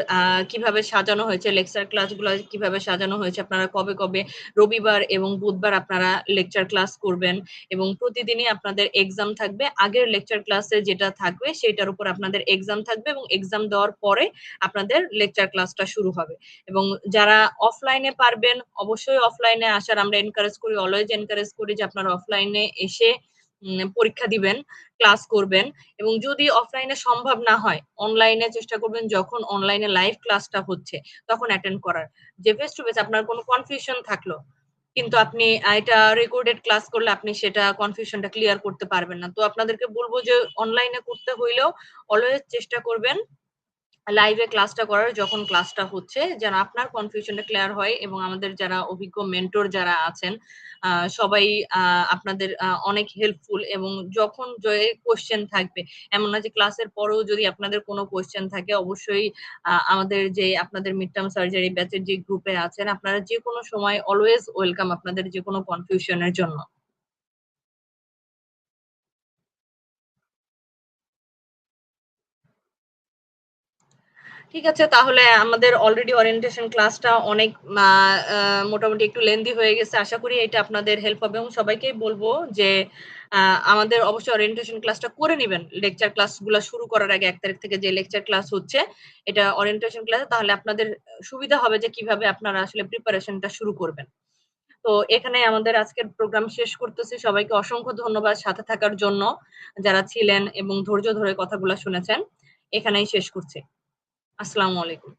কিভাবে সাজানো হয়েছে, লেকচার ক্লাসগুলো কিভাবে সাজানো হয়েছে, আপনারা কবে কবে রবিবার এবং বুধবার আপনারা লেকচার ক্লাস করবেন, এবং প্রতিদিনই আপনাদের এক্সাম থাকবে। আগের লেকচার ক্লাসে যেটা থাকবে সেটার উপর আপনাদের এক্সাম থাকবে, এবং এক্সাম দেওয়ার পরে আপনাদের লেকচার ক্লাসটা শুরু হবে। এবং যারা অফলাইনে পারবেন অবশ্যই অফলাইনে আসার আমরা এনকারেজ করি, অলওয়েজ এনকারেজ করি যে আপনারা অফলাইনে এসে পরীক্ষা দিবেন, ক্লাস করবেন। এবং যদি অফলাইনে সম্ভব না হয়, অনলাইনে চেষ্টা করবেন, যখন অনলাইনে লাইভ ক্লাসটা হচ্ছে তখন অ্যাটেন্ড করার। যে ফেস টু ফেস আপনার কোনো কনফিউশন থাকলো, কিন্তু আপনি এটা রেকর্ডেড ক্লাস করলে আপনি সেটা কনফিউশনটা ক্লিয়ার করতে পারবেন না। তো আপনাদেরকে বলবো যে অনলাইনে করতে হইলেও অলওয়েজ চেষ্টা করবেন লাইভে ক্লাসটা করার, যখন ক্লাসটা হচ্ছে, যেন আপনার কনফিউশনটা ক্লিয়ার হয়। এবং আমাদের যারা অভিজ্ঞ মেন্টর যারা আছেন, সবাই আপনাদের অনেক হেল্পফুল। এবং যখন যে কোশ্চেন থাকবে, এমন না যে ক্লাসের পরেও যদি আপনাদের কোনো কোশ্চেন থাকে, অবশ্যই আমাদের যে আপনাদের মিড টার্ম সার্জারি ব্যাচের যে গ্রুপে আছেন, আপনারা যে কোনো সময় অলওয়েজ ওয়েলকাম আপনাদের যে কোনো কনফিউশনের জন্য। ঠিক আছে, তাহলে আমাদের অলরেডি ওরিয়েন্টেশন ক্লাসটা অনেক মোটামুটি একটু লেন্দি হয়ে গেছে। আশা করি এটা আপনাদের হেল্প হবে, এবং সবাইকেই বলবো যে আমাদের অবশ্যই ওরিয়েন্টেশন ক্লাসটা করে নেবেন। লেকচার ক্লাসগুলো শুরু করার আগে 1 তারিখ থেকে যে লেকচার ক্লাস হচ্ছে এটা ওরিয়েন্টেশন ক্লাস, তাহলে আপনাদের সুবিধা হবে যে কিভাবে আপনারা আসলে প্রিপারেশনটা শুরু করবেন। তো এখানে আমাদের আজকের প্রোগ্রাম শেষ করতেছি। সবাইকে অসংখ্য ধন্যবাদ সাথে থাকার জন্য, যারা ছিলেন এবং ধৈর্য ধরে কথাগুলো শুনেছেন। এখানেই শেষ করছি। আসসালামু আলাইকুম।